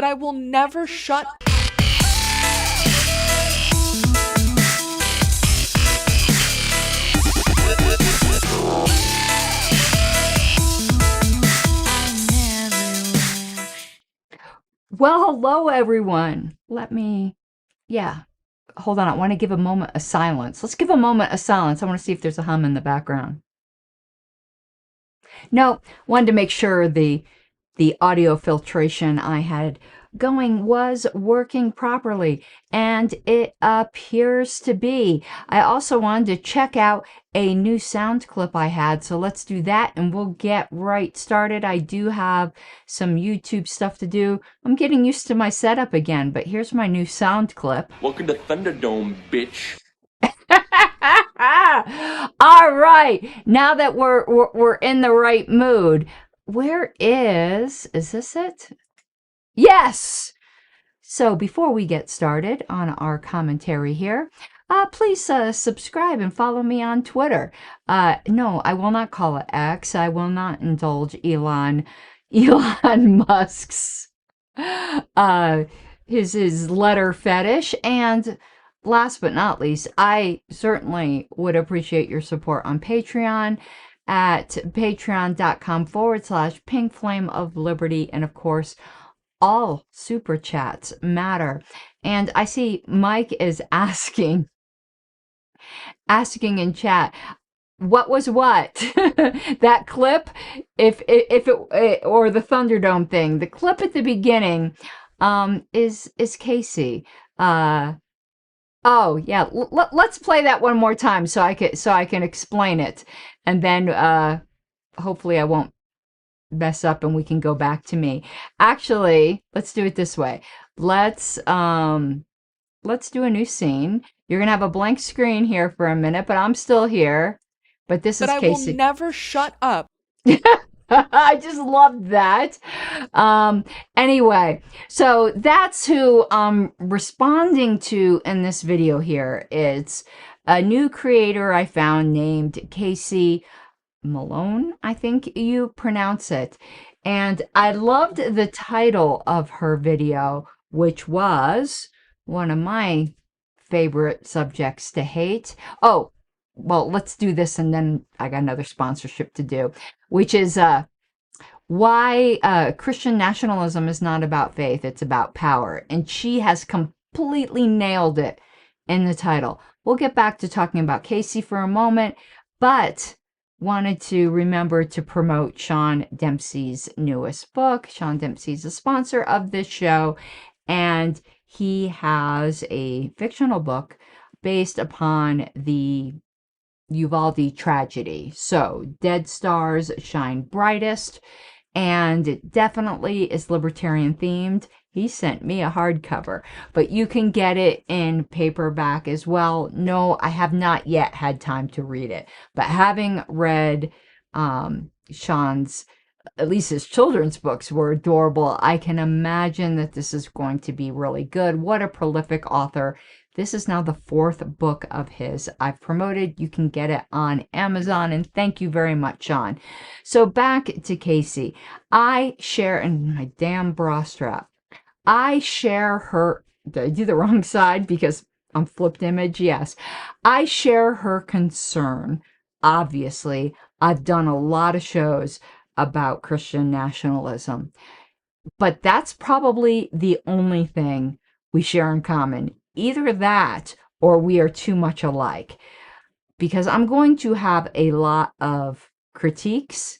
that I will never shut. Well, hello, everyone. Hold on. I want to give a moment of silence. Let's give a moment of silence. I want to see if there's a hum in the background. No, wanted to make sure the audio filtration I had going was working properly, and it appears to be. I also wanted to check out a new sound clip I had, so let's do that and we'll get right started. I do have some YouTube stuff to do. I'm getting used to my setup again, but here's my new sound clip. Welcome to Thunderdome, bitch. All right, now that we're in the right mood, where is this it? Yes. So before we get started on our commentary here, please subscribe and follow me on Twitter. No, I will not call it X. I will not indulge Elon Musk's his letter fetish. And last but not least, I certainly would appreciate your support on Patreon at patreon.com/Pink Flame of Liberty. And of course, all super chats matter. And I see Mike is asking in chat, what was what? That clip, if it or the Thunderdome thing, the clip at the beginning is Kayse. Oh yeah, let's play that one more time so I can explain it, and then hopefully I won't mess up and we can go back to me. Actually, let's do it this way. Let's do a new scene. You're gonna have a blank screen here for a minute, but I'm still here. But this is Kayse. I will never shut up. I just loved that. Anyway, so that's who I'm responding to in this video here. It's a new creator I found named Kayse Melone, I think you pronounce it. And I loved the title of her video, which was one of my favorite subjects to hate. Oh, well, let's do this and then I got another sponsorship to do, which is why Christian nationalism is not about faith, it's about power. And she has completely nailed it in the title. We'll get back to talking about Kayse for a moment, but wanted to remember to promote Sean Dempsey's newest book. Sean Dempsey's a sponsor of this show, and he has a fictional book based upon the Uvalde tragedy. So, Dead Stars Shine Brightest, and it definitely is libertarian themed. He sent me a hardcover, but you can get it in paperback as well. No, I have not yet had time to read it, but having read Sean's, at least his children's books were adorable. I can imagine that this is going to be really good. What a prolific author. This is now the 4th book of his I've promoted. You can get it on Amazon, and thank you very much, Sean. So back to Kayse. I share, and my damn bra strap, I share her, did I do the wrong side because I'm flipped image? Yes. I share her concern. Obviously, I've done a lot of shows about Christian nationalism, but that's probably the only thing we share in common. Either that or we are too much alike, because I'm going to have a lot of critiques.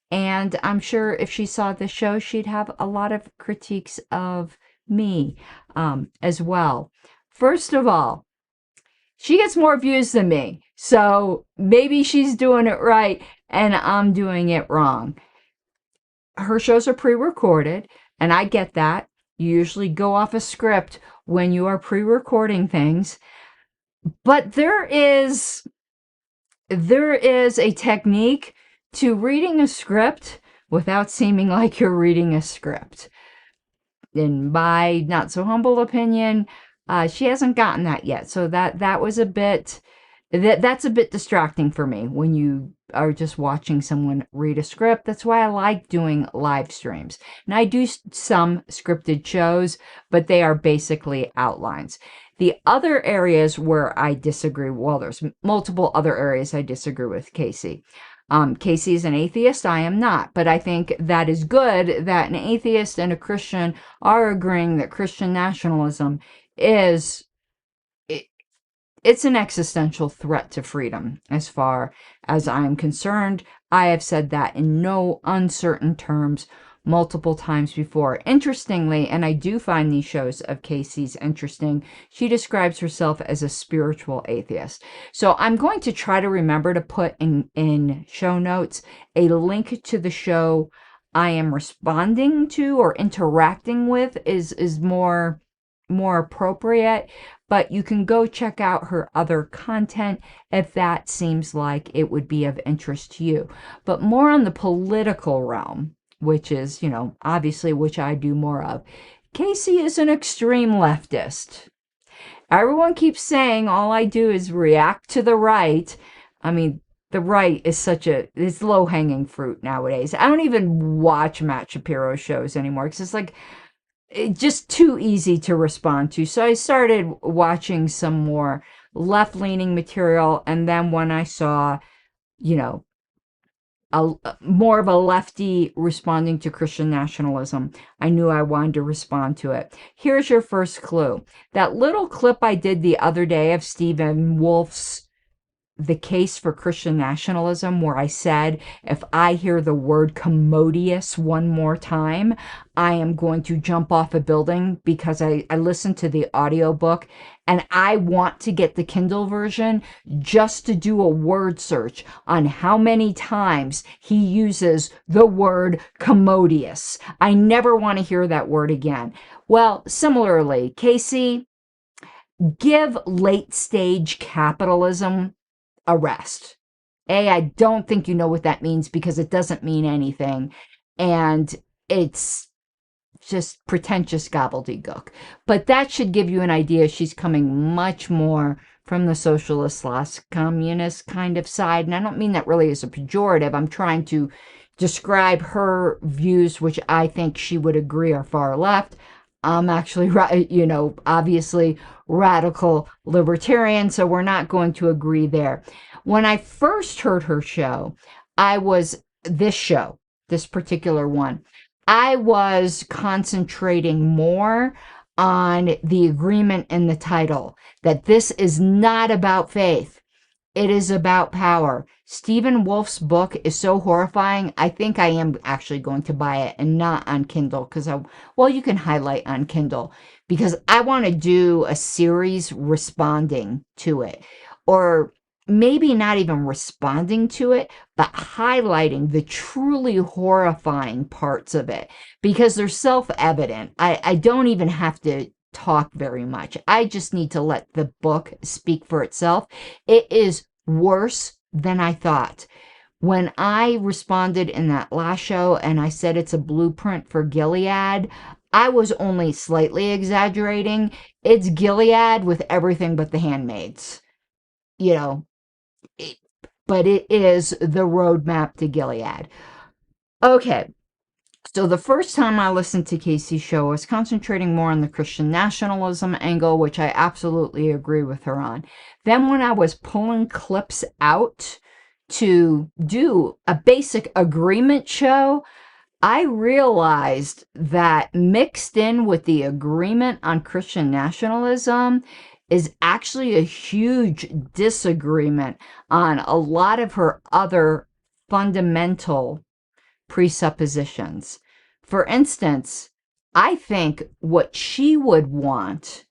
And I'm sure if she saw the show, she'd have a lot of critiques of me as well. First of all, she gets more views than me. So maybe she's doing it right and I'm doing it wrong. Her shows are pre-recorded, and I get that. You usually go off a script when you are pre-recording things. But there is a technique to reading a script without seeming like you're reading a script. In my not so humble opinion, she hasn't gotten that yet. So that was a bit That's a bit distracting for me when you are just watching someone read a script. That's why I like doing live streams. And I do some scripted shows, but they are basically outlines. The other areas where I disagree, well, there's multiple other areas I disagree with Kayse. Kayse is an atheist. I am not, but I think that is good that an atheist and a Christian are agreeing that Christian nationalism is it's an existential threat to freedom. As far as I'm concerned, I have said that in no uncertain terms multiple times before. Interestingly, and I do find these shows of Kayse's interesting, she describes herself as a spiritual atheist. So I'm going to try to remember to put in show notes a link to the show I am responding to or interacting with is more appropriate, but you can go check out her other content if that seems like it would be of interest to you. But more on the political realm, which is, obviously which I do more of. Kayse is an extreme leftist. Everyone keeps saying all I do is react to the right. I mean, the right is it's low-hanging fruit nowadays. I don't even watch Matt Shapiro shows anymore because it's just too easy to respond to. So I started watching some more left-leaning material, and then when I saw, more of a lefty responding to Christian nationalism, I knew I wanted to respond to it. Here's your first clue. That little clip I did the other day of Stephen Wolf's The Case for Christian Nationalism, where I said, if I hear the word commodious one more time, I am going to jump off a building, because I listened to the audiobook and I want to get the Kindle version just to do a word search on how many times he uses the word commodious. I never want to hear that word again. Well, similarly, Kayse, give late stage capitalism a rest. I don't think you know what that means, because it doesn't mean anything. And it's just pretentious gobbledygook. But that should give you an idea. She's coming much more from the socialist/communist kind of side. And I don't mean that really as a pejorative. I'm trying to describe her views, which I think she would agree are far left. I'm actually, obviously radical libertarian, so we're not going to agree there. When I first heard her show, this particular one, I was concentrating more on the agreement in the title, that this is not about faith. It is about power. Stephen Wolf's book is so horrifying. I think I am actually going to buy it and not on Kindle, because you can highlight on Kindle, because I want to do a series responding to it, or maybe not even responding to it, but highlighting the truly horrifying parts of it, because they're self-evident. I don't even have to talk very much. I just need to let the book speak for itself. It is worse than I thought. When I responded in that last show and I said it's a blueprint for Gilead, I was only slightly exaggerating. It's Gilead with everything but the handmaids. But it is the roadmap to Gilead. Okay. So the first time I listened to Kayse's show, I was concentrating more on the Christian nationalism angle, which I absolutely agree with her on. Then when I was pulling clips out to do a basic agreement show, I realized that mixed in with the agreement on Christian nationalism is actually a huge disagreement on a lot of her other fundamental presuppositions. For instance, I think what she would want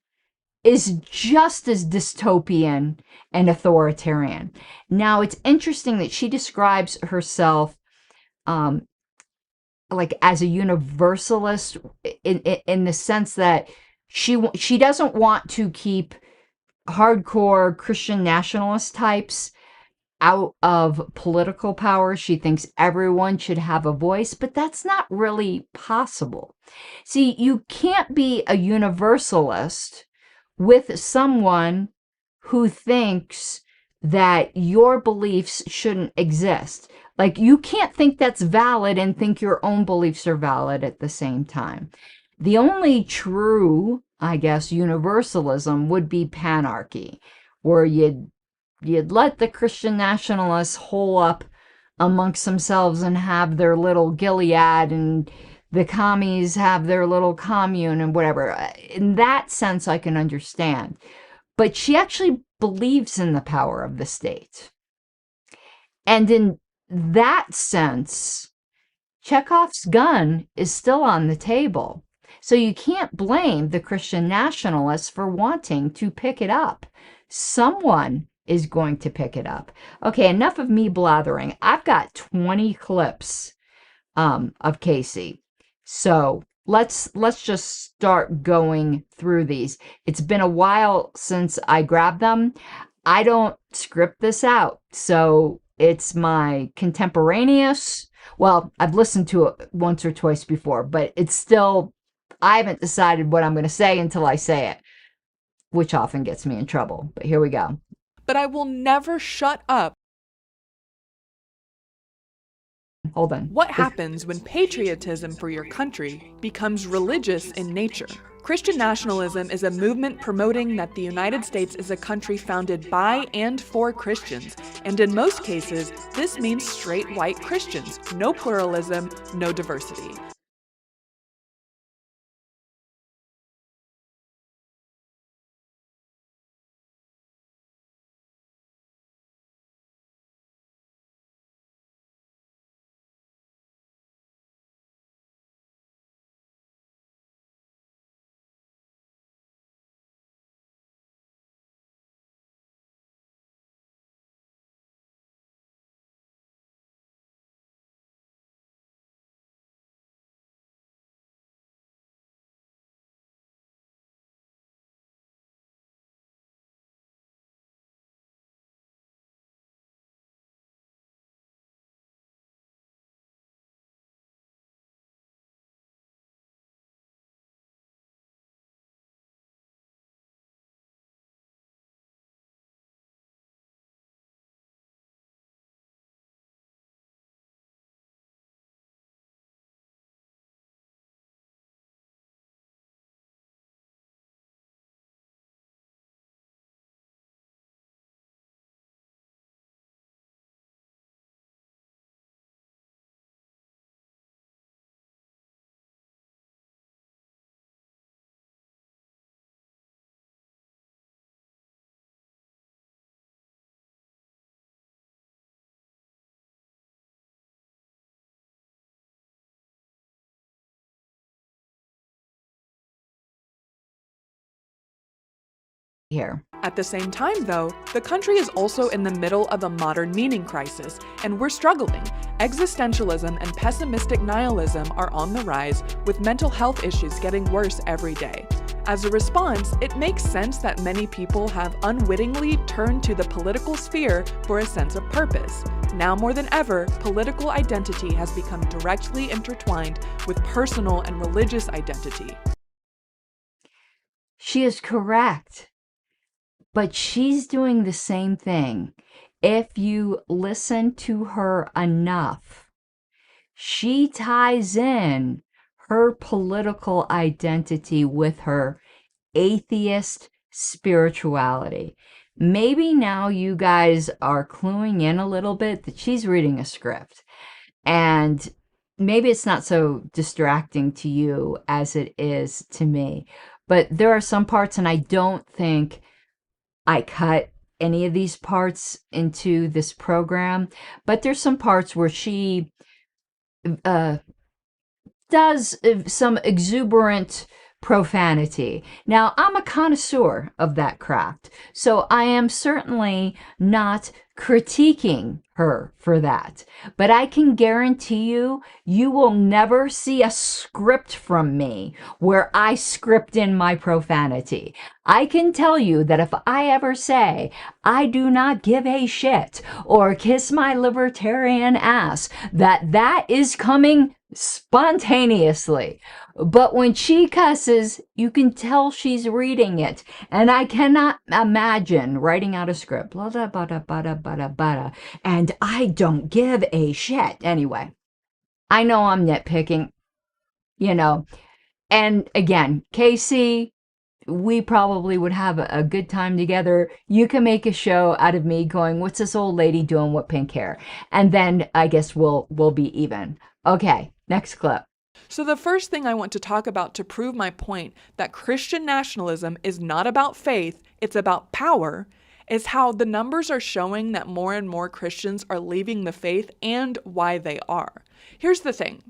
is just as dystopian and authoritarian. Now, it's interesting that she describes herself like as a universalist in the sense that she doesn't want to keep hardcore Christian nationalist types out of political power. She thinks everyone should have a voice, but that's not really possible. See, you can't be a universalist with someone who thinks that your beliefs shouldn't exist. Like, you can't think that's valid and think your own beliefs are valid at the same time. The only true, I guess, universalism would be panarchy, where you'd let the Christian nationalists hole up amongst themselves and have their little Gilead, and the commies have their little commune and whatever. In that sense, I can understand. But she actually believes in the power of the state. And in that sense, Chekhov's gun is still on the table. So you can't blame the Christian nationalists for wanting to pick it up. Someone is going to pick it up. Okay, enough of me blathering. I've got 20 clips of Kayse. So let's just start going through these. It's been a while since I grabbed them. I don't script this out, so it's my contemporaneous. Well, I've listened to it once or twice before, but it's still, I haven't decided what I'm going to say until I say it, which often gets me in trouble. But here we go. But I will never shut up. Hold on. What happens when patriotism for your country becomes religious in nature? Christian nationalism is a movement promoting that the United States is a country founded by and for Christians, and in most cases, this means straight white Christians, no pluralism, no diversity. Here. At the same time, though, the country is also in the middle of a modern meaning crisis, and we're struggling. Existentialism and pessimistic nihilism are on the rise, with mental health issues getting worse every day. As a response, it makes sense that many people have unwittingly turned to the political sphere for a sense of purpose. Now more than ever, political identity has become directly intertwined with personal and religious identity. She is correct. But she's doing the same thing. If you listen to her enough, she ties in her political identity with her atheist spirituality. Maybe now you guys are cluing in a little bit that she's reading a script. And maybe it's not so distracting to you as it is to me. But there are some parts, and I don't think I cut any of these parts into this program, but there's some parts where she does some exuberant profanity. Now, I'm a connoisseur of that craft, so I am certainly not critiquing her for that. But I can guarantee you, you will never see a script from me where I script in my profanity. I can tell you that if I ever say, I do not give a shit, or kiss my libertarian ass, that is coming spontaneously. But when she cusses, you can tell she's reading it. And I cannot imagine writing out a script, blah, blah, blah, blah, blah, blah, blah, and I don't give a shit. Anyway, I know I'm nitpicking, you know. And again, Kayse, we probably would have a good time together. You can make a show out of me going, what's this old lady doing with pink hair? And then I guess we'll be even. Okay, next clip. So the first thing I want to talk about to prove my point that Christian nationalism is not about faith, it's about power, is how the numbers are showing that more and more Christians are leaving the faith and why they are. Here's the thing.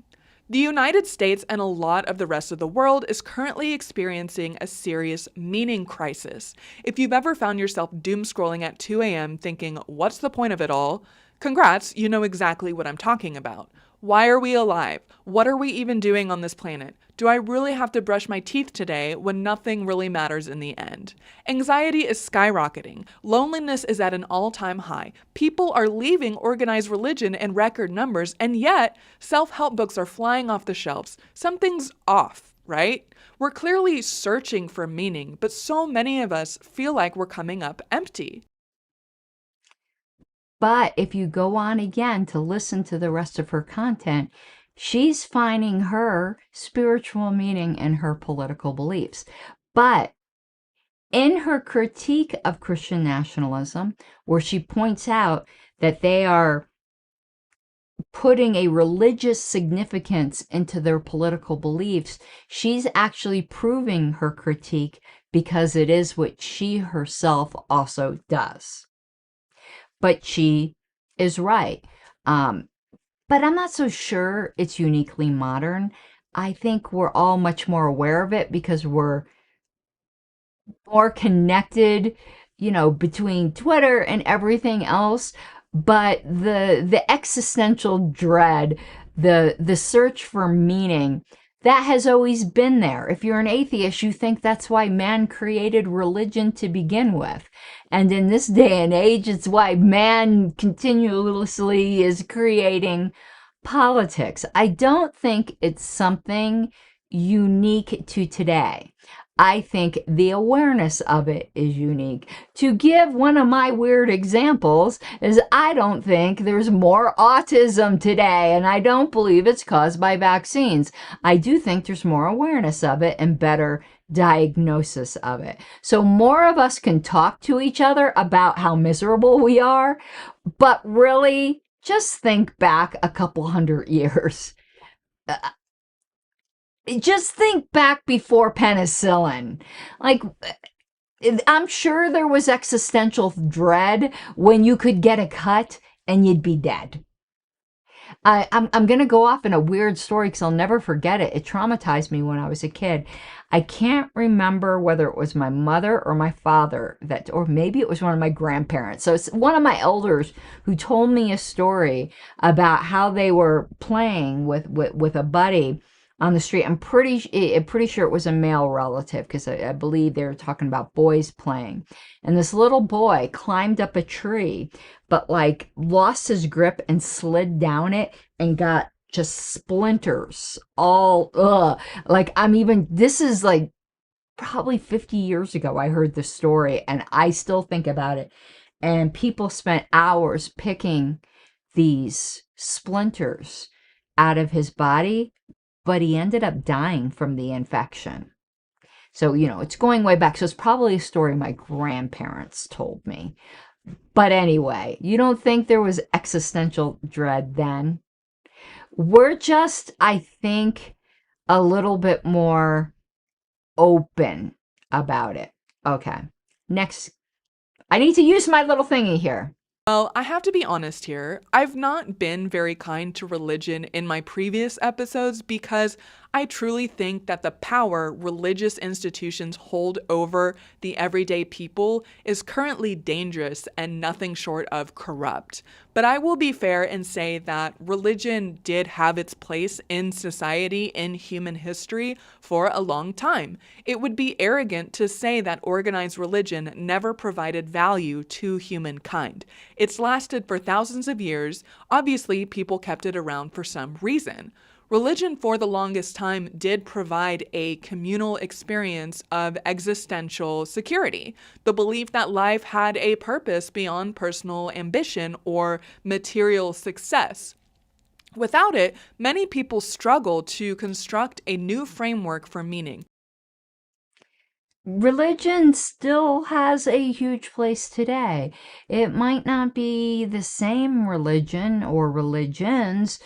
The United States and a lot of the rest of the world is currently experiencing a serious meaning crisis. If you've ever found yourself doom scrolling at 2 a.m. thinking, what's the point of it all? Congrats, you know exactly what I'm talking about. Why are we alive? What are we even doing on this planet? Do I really have to brush my teeth today when nothing really matters in the end? Anxiety is skyrocketing. Loneliness is at an all-time high. People are leaving organized religion in record numbers, and yet self-help books are flying off the shelves. Something's off, right? We're clearly searching for meaning, but so many of us feel like we're coming up empty. But if you go on again to listen to the rest of her content, she's finding her spiritual meaning in her political beliefs. But in her critique of Christian nationalism, where she points out that they are putting a religious significance into their political beliefs, she's actually proving her critique because it is what she herself also does. But she is right. But I'm not so sure it's uniquely modern. I think we're all much more aware of it because we're more connected, between Twitter and everything else. But the existential dread, the search for meaning, that has always been there. If you're an atheist, you think that's why man created religion to begin with. And in this day and age, it's why man continuously is creating politics. I don't think it's something unique to today. I think the awareness of it is unique. To give one of my weird examples is I don't think there's more autism today, and I don't believe it's caused by vaccines. I do think there's more awareness of it and better diagnosis of it. So more of us can talk to each other about how miserable we are, but really just think back a couple hundred years. Just think back before penicillin. Like, I'm sure there was existential dread when you could get a cut and you'd be dead. I'm going to go off in a weird story because I'll never forget it. It traumatized me when I was a kid. I can't remember whether it was my mother or my father or maybe it was one of my grandparents. So it's one of my elders who told me a story about how they were playing with a buddy on the street. I'm pretty sure it was a male relative because I believe they were talking about boys playing. And this little boy climbed up a tree, but like lost his grip and slid down it and got just splinters all, this is like probably 50 years ago I heard this story and I still think about it. And people spent hours picking these splinters out of his body, but he ended up dying from the infection. So, it's going way back. So it's probably a story my grandparents told me. But anyway, you don't think there was existential dread then? We're just, I think, a little bit more open about it. Okay, next. I need to use my little thingy here. Well, I have to be honest here. I've not been very kind to religion in my previous episodes because I truly think that the power religious institutions hold over the everyday people is currently dangerous and nothing short of corrupt. But I will be fair and say that religion did have its place in society, in human history, for a long time. It would be arrogant to say that organized religion never provided value to humankind. It's lasted for thousands of years. Obviously, people kept it around for some reason. Religion for the longest time did provide a communal experience of existential security, the belief that life had a purpose beyond personal ambition or material success. Without it, many people struggle to construct a new framework for meaning. Religion still has a huge place today. It might not be the same religion or religions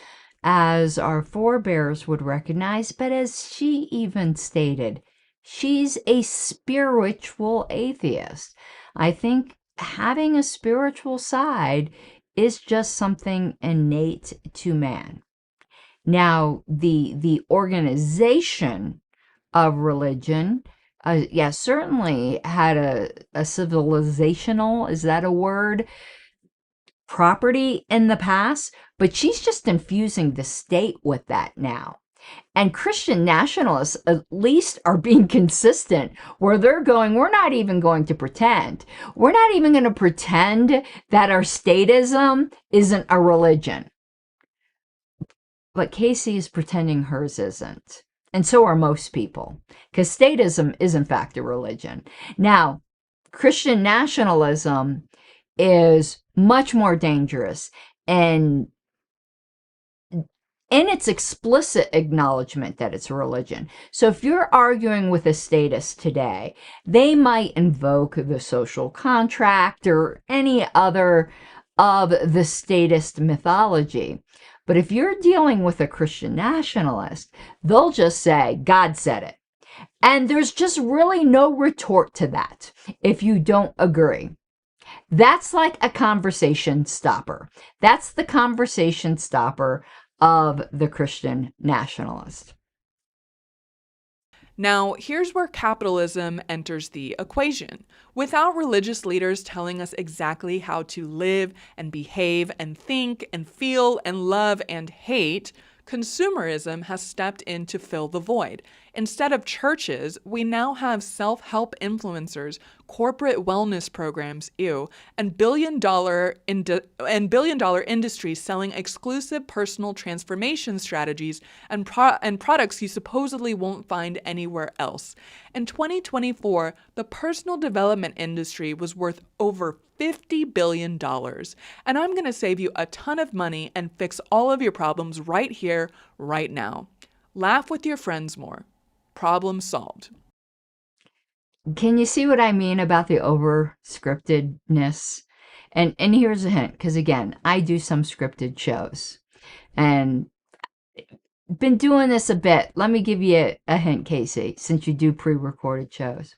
as our forebears would recognize, but as she even stated, she's a spiritual atheist. I think having a spiritual side is just something innate to man. Now, the organization of religion, certainly had a civilizational, is that a word, property in the past, but she's just infusing the state with that now. And Christian nationalists at least are being consistent where they're going, we're not even going to pretend. We're not even going to pretend that our statism isn't a religion. But Kayse is pretending hers isn't. And so are most people, because statism is in fact a religion. Now, Christian nationalism is much more dangerous and in its explicit acknowledgement that it's a religion. So if you're arguing with a statist today, they might invoke the social contract or any other of the statist mythology. But if you're dealing with a Christian nationalist, they'll just say, God said it. And there's just really no retort to that if you don't agree. That's like a conversation stopper. That's the conversation stopper of the Christian nationalist. Now, here's where capitalism enters the equation. Without religious leaders telling us exactly how to live and behave and think and feel and love and hate, consumerism has stepped in to fill the void. Instead of churches, we now have self-help influencers, corporate wellness programs, and billion-dollar industries selling exclusive personal transformation strategies and products you supposedly won't find anywhere else. In 2024, the personal development industry was worth over $50 billion. And I'm going to save you a ton of money and fix all of your problems right here, right now. Laugh with your friends more. Problem solved. Can you see what I mean about the over-scriptedness? And here's a hint, because again, I do some scripted shows. And been doing this a bit. Let me give you a hint, Kayse, since you do pre-recorded shows.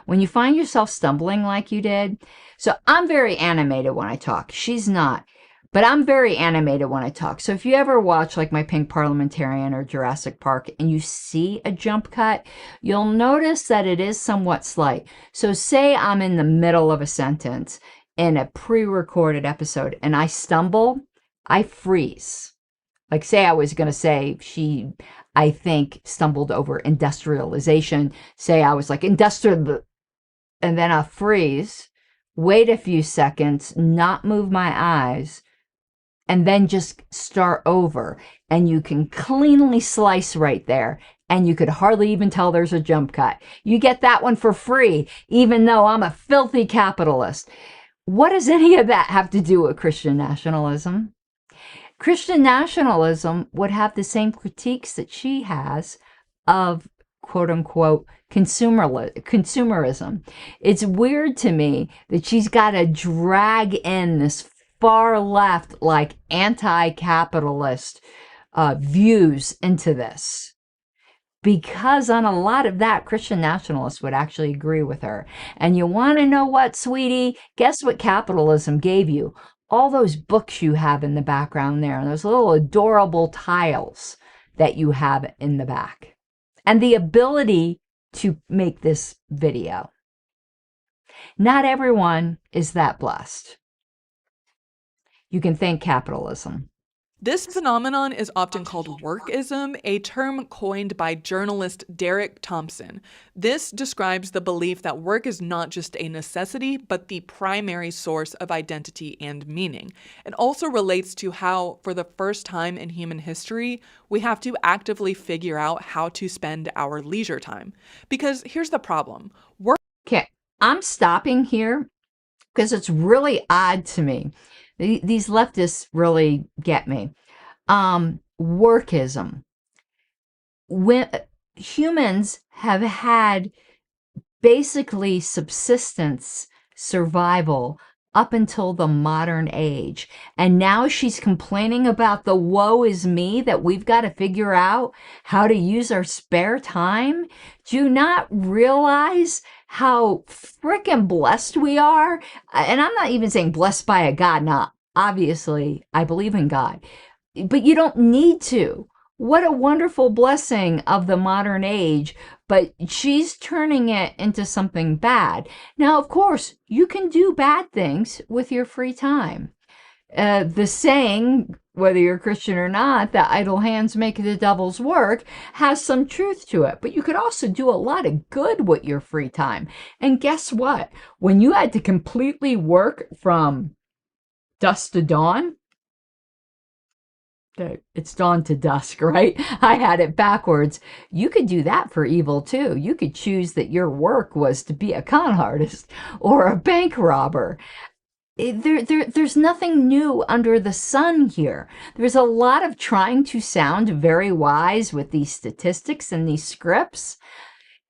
When you find yourself stumbling like you did, so I'm very animated when I talk. She's not. But I'm very animated when I talk. So if you ever watch like my Pink Parliamentarian or Jurassic Park and you see a jump cut, you'll notice that it is somewhat slight. So say I'm in the middle of a sentence in a pre-recorded episode and I stumble, I freeze. Like say I was going to say she, I think, stumbled over industrialization. Say I was like industrial, and then I freeze, wait a few seconds, not move my eyes, and then just start over. And you can cleanly slice right there. And you could hardly even tell there's a jump cut. You get that one for free, even though I'm a filthy capitalist. What does any of that have to do with Christian nationalism? Christian nationalism would have the same critiques that she has of quote unquote consumerism. It's weird to me that she's got to drag in this far left, like anti-capitalist views into this. Because on a lot of that, Christian nationalists would actually agree with her. And you want to know what, sweetie? Guess what capitalism gave you? All those books you have in the background there, and those little adorable tiles that you have in the back. And the ability to make this video. Not everyone is that blessed. You can thank capitalism. This phenomenon is often called workism, a term coined by journalist Derek Thompson. This describes the belief that work is not just a necessity, but the primary source of identity and meaning. It also relates to how, for the first time in human history, we have to actively figure out how to spend our leisure time. Because here's the problem. Okay, I'm stopping here because it's really odd to me. These leftists really get me. Workism. When humans have had basically subsistence survival up until the modern age. And now she's complaining about the woe is me that we've got to figure out how to use our spare time. Do you not realize how freaking blessed we are? And I'm not even saying blessed by a God. Now, obviously, I believe in God, but you don't need to. What a wonderful blessing of the modern age, but she's turning it into something bad. Now, of course, you can do bad things with your free time. The saying, whether you're Christian or not, that idle hands make the devil's work, has some truth to it. But you could also do a lot of good with your free time. And guess what? When you had to completely work from dusk to dawn, it's dawn to dusk, right? I had it backwards. You could do that for evil too. You could choose that your work was to be a con artist or a bank robber. There's nothing new under the sun here. There's a lot of trying to sound very wise with these statistics and these scripts.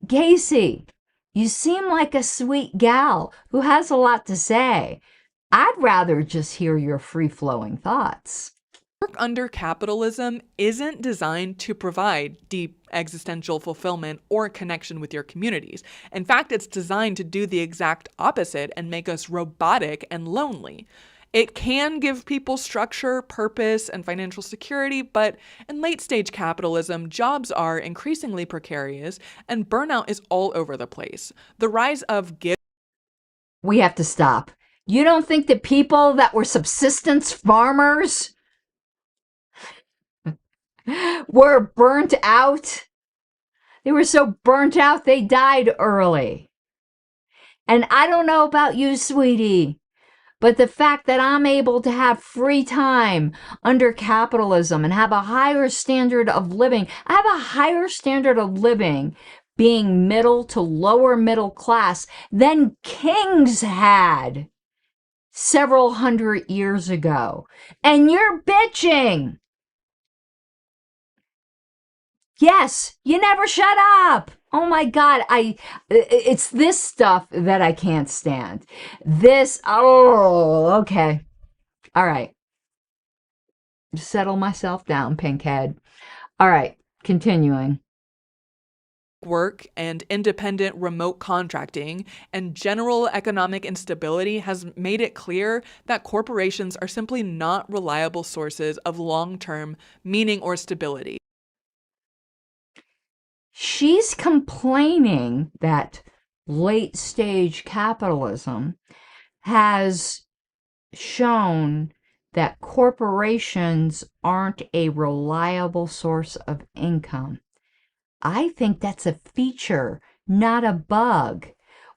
Kayse, you seem like a sweet gal who has a lot to say. I'd rather just hear your free-flowing thoughts. Work under capitalism isn't designed to provide deep existential fulfillment or connection with your communities. In fact, it's designed to do the exact opposite and make us robotic and lonely. It can give people structure, purpose, and financial security, but in late-stage capitalism, jobs are increasingly precarious and burnout is all over the place. The rise of gig... We have to stop. You don't think the people that were subsistence farmers were burnt out? They were so burnt out they died early. And I don't know about you, sweetie, but the fact that I'm able to have free time under capitalism and have a higher standard of living, I have a higher standard of living being middle to lower middle class than kings had several hundred years ago. And you're bitching. Yes, you never shut up. Oh my God, it's this stuff that I can't stand. Okay. All right. Settle myself down, pinkhead. All right, continuing. Work and independent remote contracting and general economic instability has made it clear that corporations are simply not reliable sources of long-term meaning or stability. She's complaining that late-stage capitalism has shown that corporations aren't a reliable source of income. I think that's a feature, not a bug.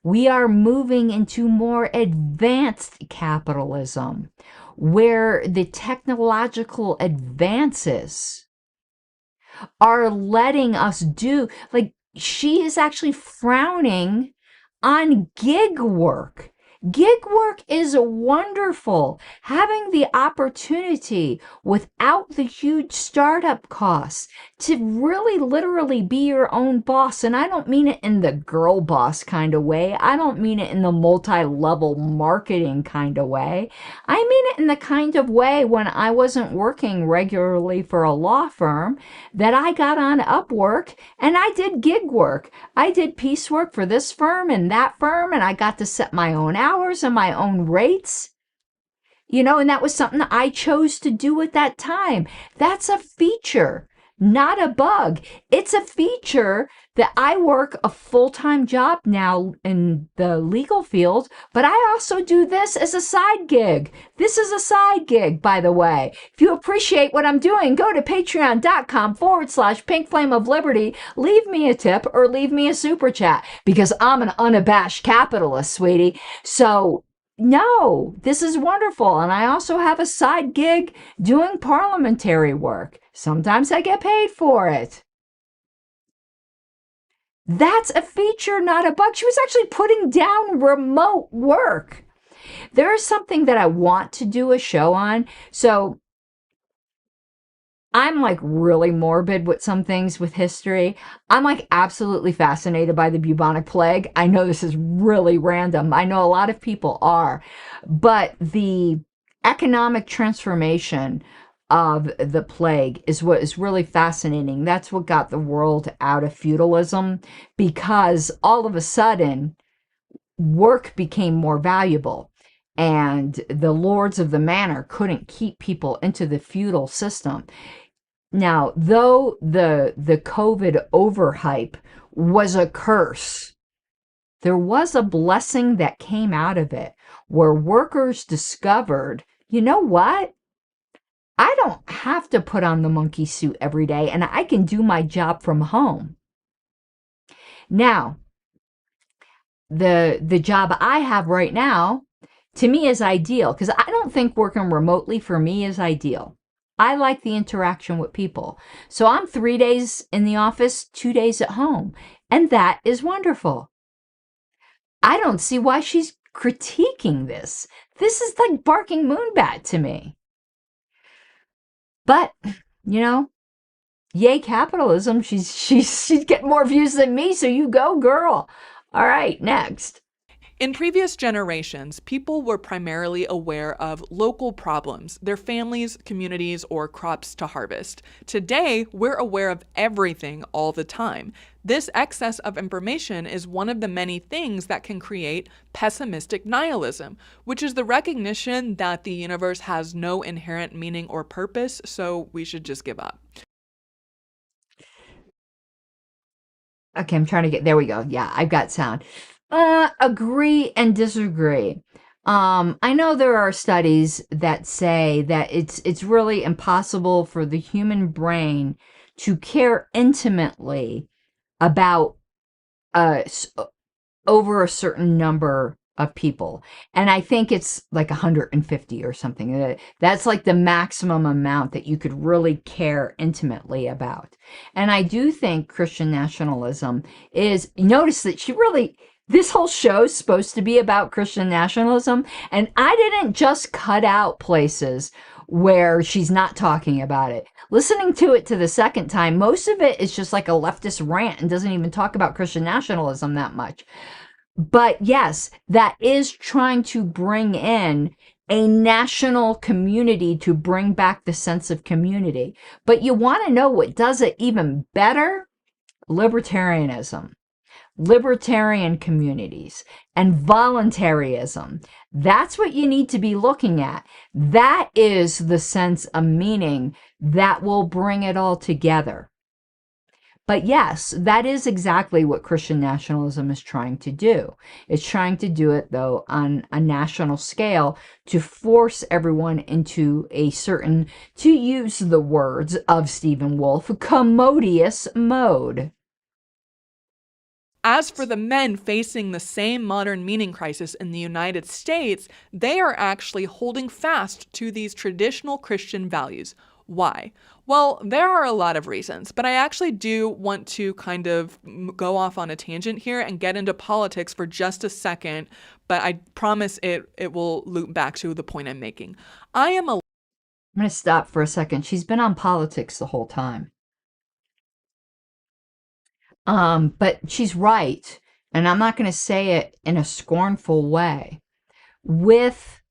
We are moving into more advanced capitalism, where the technological advances are letting us do, like, she is actually frowning on gig work. Gig work is wonderful. Having the opportunity without the huge startup costs to really literally be your own boss. And I don't mean it in the girl boss kind of way. I don't mean it in the multi-level marketing kind of way. I mean it in the kind of way when I wasn't working regularly for a law firm that I got on Upwork and I did gig work. I did piecework for this firm and that firm, and I got to set my own hours and my own rates, and that was something I chose to do at that time. That's a feature, not a bug. It's a feature that I work a full-time job now in the legal field, but I also do this as a side gig. This is a side gig, by the way. If you appreciate what I'm doing, go to patreon.com/Pink Flame of Liberty, leave me a tip or leave me a super chat, because I'm an unabashed capitalist, sweetie. So no, this is wonderful. And I also have a side gig doing parliamentary work. Sometimes I get paid for it. That's a feature, not a bug. She was actually putting down remote work. There is something that I want to do a show on. So I'm like really morbid with some things with history. I'm like absolutely fascinated by the bubonic plague. I know this is really random. I know a lot of people are, but the economic transformation of the plague is what is really fascinating. That's what got the world out of feudalism, because all of a sudden work became more valuable. And the lords of the manor couldn't keep people into the feudal system. Now, though the COVID overhype was a curse, there was a blessing that came out of it, where workers discovered, you know what? I don't have to put on the monkey suit every day, and I can do my job from home. Now, the job I have right now, to me, is ideal, because I don't think working remotely for me is ideal. I like the interaction with people. So I'm 3 days in the office, 2 days at home. And that is wonderful. I don't see why she's critiquing this. This is like barking moonbat to me. But, you know, yay capitalism. She's getting more views than me, so you go, girl. All right, next. In previous generations, people were primarily aware of local problems, their families, communities, or crops to harvest. Today, we're aware of everything all the time. This excess of information is one of the many things that can create pessimistic nihilism, which is the recognition that the universe has no inherent meaning or purpose, so we should just give up. Okay, I'm trying to get, there we go. Yeah, I've got sound. Agree and disagree. I know there are studies that say that it's really impossible for the human brain to care intimately about over a certain number of people. And I think it's like 150 or something. That's like the maximum amount that you could really care intimately about. And I do think Christian nationalism is, notice that this whole show is supposed to be about Christian nationalism, and I didn't just cut out places where she's not talking about it. Listening to it the second time, most of it is just like a leftist rant and doesn't even talk about Christian nationalism that much. But yes, that is trying to bring in a national community to bring back the sense of community. But you want to know what does it even better? Libertarianism. Libertarian communities, and voluntarism. That's what you need to be looking at. That is the sense of meaning that will bring it all together. But yes, that is exactly what Christian nationalism is trying to do. It's trying to do it, though, on a national scale to force everyone into a certain, to use the words of Stephen Wolfe, commodious mode. As for the men facing the same modern meaning crisis in the United States, they are actually holding fast to these traditional Christian values. Why? Well, there are a lot of reasons, but I actually do want to kind of go off on a tangent here and get into politics for just a second, but I promise it will loop back to the point I'm making. I'm going to stop for a second. She's been on politics the whole time. But she's right, and I'm not going to say it in a scornful way. With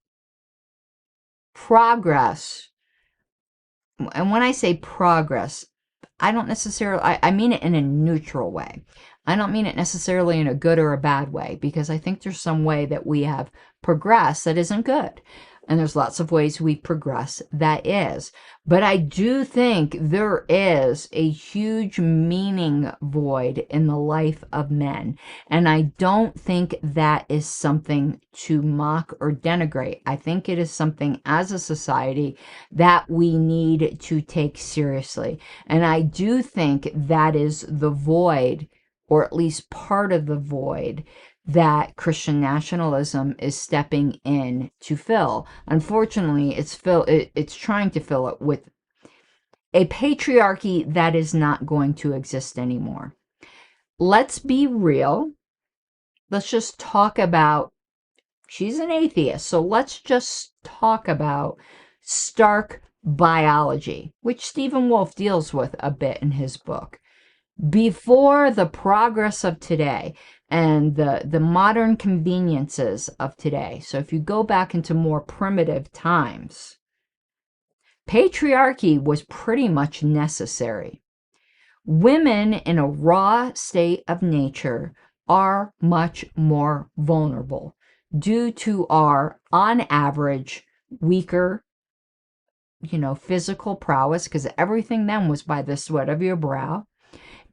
progress, and when I say progress, I don't necessarily, I mean it in a neutral way. I don't mean it necessarily in a good or a bad way, because I think there's some way that we have progressed that isn't good. And there's lots of ways we progress, that is. But I do think there is a huge meaning void in the life of men. And I don't think that is something to mock or denigrate. I think it is something as a society that we need to take seriously. And I do think that is the void, or at least part of the void, that Christian nationalism is stepping in to fill. Unfortunately, it's trying to fill it with a patriarchy that is not going to exist anymore. Let's be real. Let's just talk about, she's an atheist, so let's just talk about stark biology, which Stephen Wolfe deals with a bit in his book. Before the progress of today and the modern conveniences of today, so if you go back into more primitive times, patriarchy was pretty much necessary. Women in a raw state of nature are much more vulnerable due to our, on average, weaker, physical prowess, because everything then was by the sweat of your brow.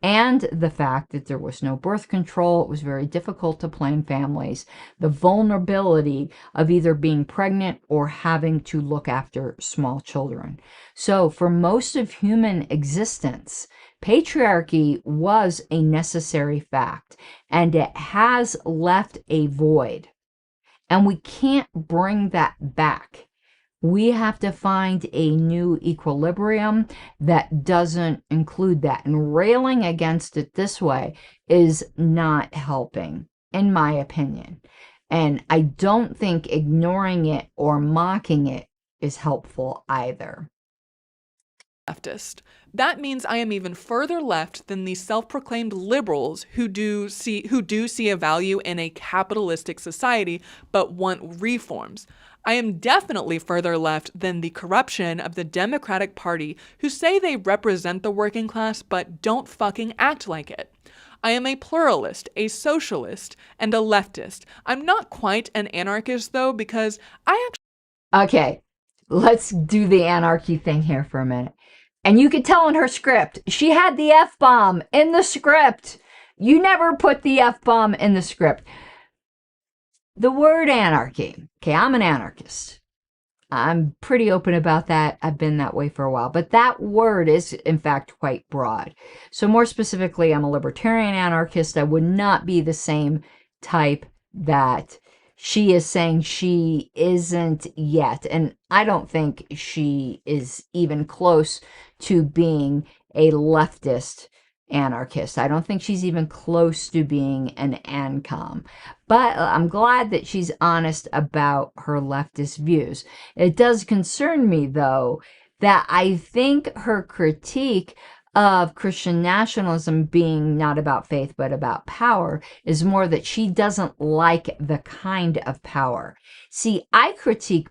And the fact that there was no birth control, it was very difficult to plan families, the vulnerability of either being pregnant or having to look after small children. So for most of human existence, patriarchy was a necessary fact, and it has left a void. And we can't bring that back. We have to find a new equilibrium that doesn't include that. And railing against it this way is not helping, in my opinion. And I don't think ignoring it or mocking it is helpful either. Leftist. That means I am even further left than the self-proclaimed liberals who do see a value in a capitalistic society but want reforms. I am definitely further left than the corruption of the Democratic Party who say they represent the working class but don't fucking act like it. I am a pluralist, a socialist, and a leftist. I'm not quite an anarchist though, because I actually... Okay, let's do the anarchy thing here for a minute. And you could tell in her script, she had the F-bomb in the script. You never put the F-bomb in the script. The word anarchy. Okay, I'm an anarchist. I'm pretty open about that. I've been that way for a while. But that word is, in fact, quite broad. So more specifically, I'm a libertarian anarchist. I would not be the same type that she is saying she isn't yet. And I don't think she is even close to being a leftist anarchist. I don't think she's even close to being an ANCOM. But I'm glad that she's honest about her leftist views. It does concern me, though, that I think her critique of Christian nationalism being not about faith but about power is more that she doesn't like the kind of power. See, I critique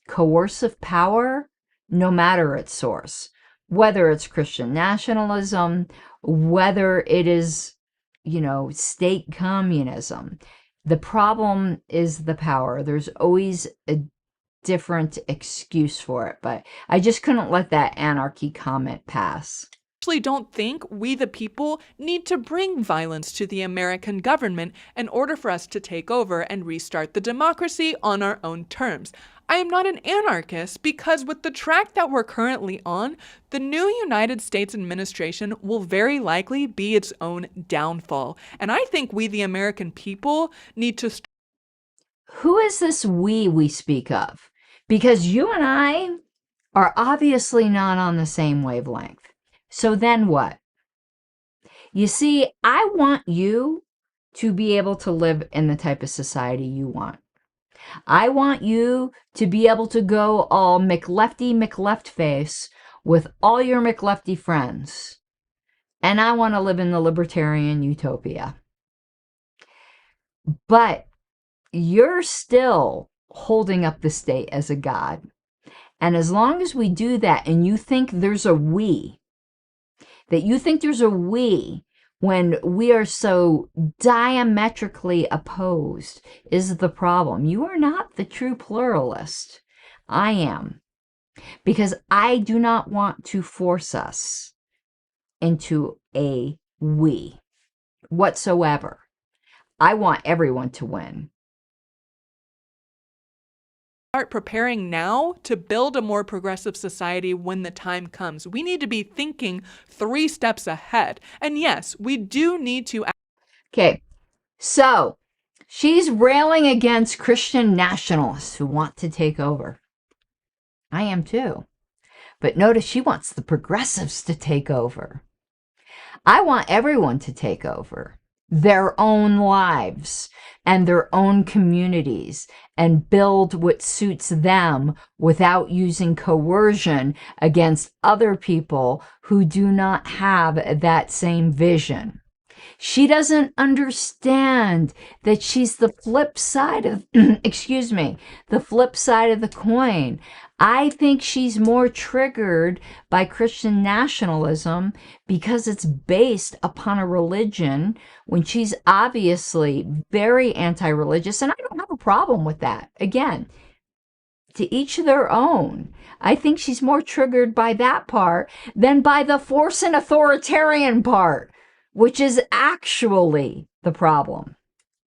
coercive power no matter its source, whether it's Christian nationalism, whether it is, state communism. The problem is the power. There's always a different excuse for it, but I just couldn't let that anarchy comment pass. Actually don't think we the people need to bring violence to the American government in order for us to take over and restart the democracy on our own terms. I am not an anarchist because with the track that we're currently on, the new United States administration will very likely be its own downfall. And I think we the American people need to... Who is this we speak of? Because you and I are obviously not on the same wavelength. So then what? You see, I want you to be able to live in the type of society you want. I want you to be able to go all McLeft face with all your McLefty friends. And I want to live in the libertarian utopia. But you're still holding up the state as a god. And as long as we do that and you think there's a we, when we are so diametrically opposed is the problem. You are not the true pluralist. I am. Because I do not want to force us into a we whatsoever. I want everyone to win. Start preparing now to build a more progressive society when the time comes. We need to be thinking 3 steps ahead. And yes, we do need to. Okay, so she's railing against Christian nationalists who want to take over. I am too. But notice she wants the progressives to take over. I want everyone to take over their own lives and their own communities and build what suits them without using coercion against other people who do not have that same vision. She doesn't understand that she's the flip side of, the flip side of the coin. I think she's more triggered by Christian nationalism because it's based upon a religion when she's obviously very anti-religious, and I don't have a problem with that. Again, to each their own. I think she's more triggered by that part than by the force and authoritarian part, which is actually the problem.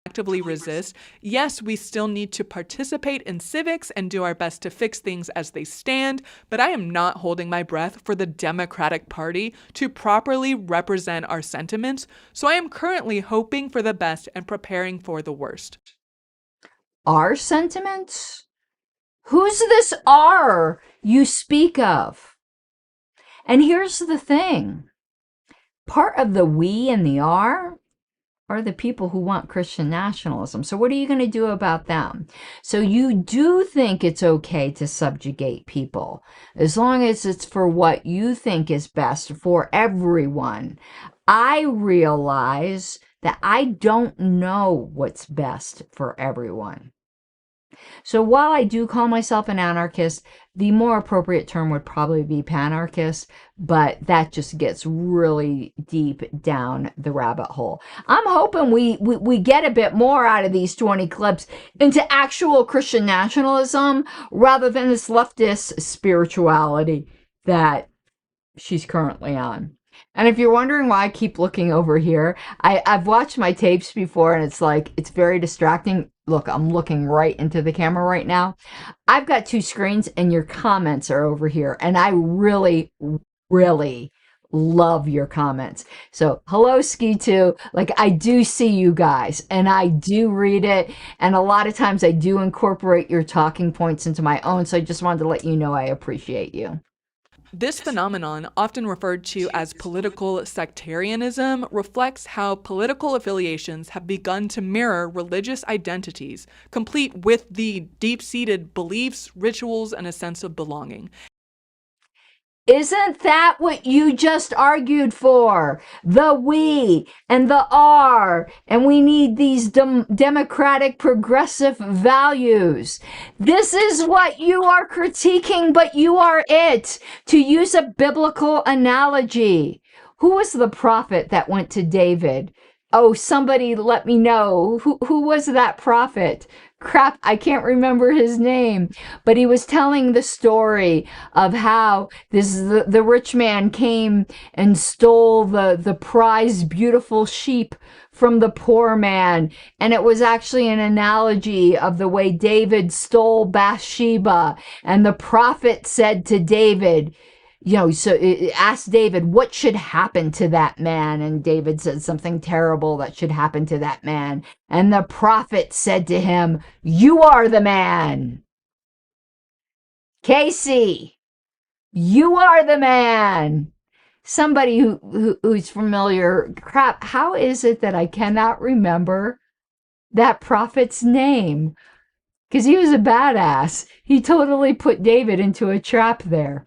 Actively resist. Yes, we still need to participate in civics and do our best to fix things as they stand, but I am not holding my breath for the Democratic Party to properly represent our sentiments, so I am currently hoping for the best and preparing for the worst. Our sentiments? Who's this "our" you speak of? And here's the thing. Part of the "we" and the "our" are the people who want Christian nationalism. So what are you going to do about them? So you do think it's okay to subjugate people, as long as it's for what you think is best for everyone. I realize that I don't know what's best for everyone. So while I do call myself an anarchist, the more appropriate term would probably be panarchist, but that just gets really deep down the rabbit hole. I'm hoping we get a bit more out of these 20 clips into actual Christian nationalism rather than this leftist spirituality that she's currently on. And if you're wondering why I keep looking over here, I've watched my tapes before and it's very distracting. Look, I'm looking right into the camera right now. I've got 2 screens and your comments are over here. And I really, really love your comments. So hello, Ski2. Like, I do see you guys and I do read it. And a lot of times I do incorporate your talking points into my own. So I just wanted to let you know I appreciate you. This phenomenon, often referred to as political sectarianism, reflects how political affiliations have begun to mirror religious identities, complete with the deep-seated beliefs, rituals, and a sense of belonging. Isn't that what you just argued for? The "we" and the "are," and we need these democratic progressive values. This is what you are critiquing, but you are it. To use a biblical analogy, who was the prophet that went to David? Oh, somebody let me know. Who was that prophet? Crap, I can't remember his name, but he was telling the story of how the rich man came and stole the prized beautiful sheep from the poor man, and it was actually an analogy of the way David stole Bathsheba, and the prophet said to David, so it asked David, what should happen to that man? And David said something terrible that should happen to that man. And the prophet said to him, you are the man. Kayse, you are the man. Somebody who's familiar, crap, how is it that I cannot remember that prophet's name? Because he was a badass. He totally put David into a trap there.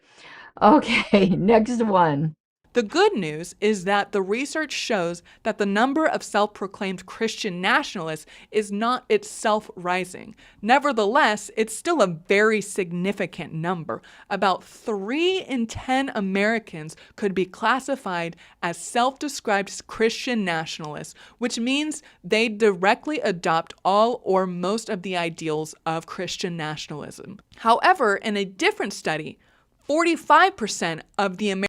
Okay, next one. The good news is that the research shows that the number of self-proclaimed Christian nationalists is not itself rising. Nevertheless, it's still a very significant number. About 3 in 10 Americans could be classified as self-described Christian nationalists, which means they directly adopt all or most of the ideals of Christian nationalism. However, in a different study, 45% of the Americans.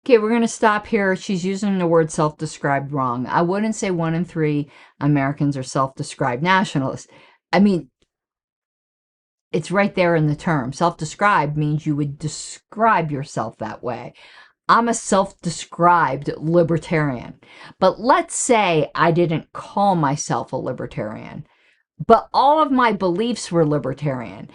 Okay, we're going to stop here. She's using the word self-described wrong. I wouldn't say 1 in 3 Americans are self-described nationalists. I mean, it's right there in the term. Self-described means you would describe yourself that way. I'm a self-described libertarian. But let's say I didn't call myself a libertarian, but all of my beliefs were libertarian.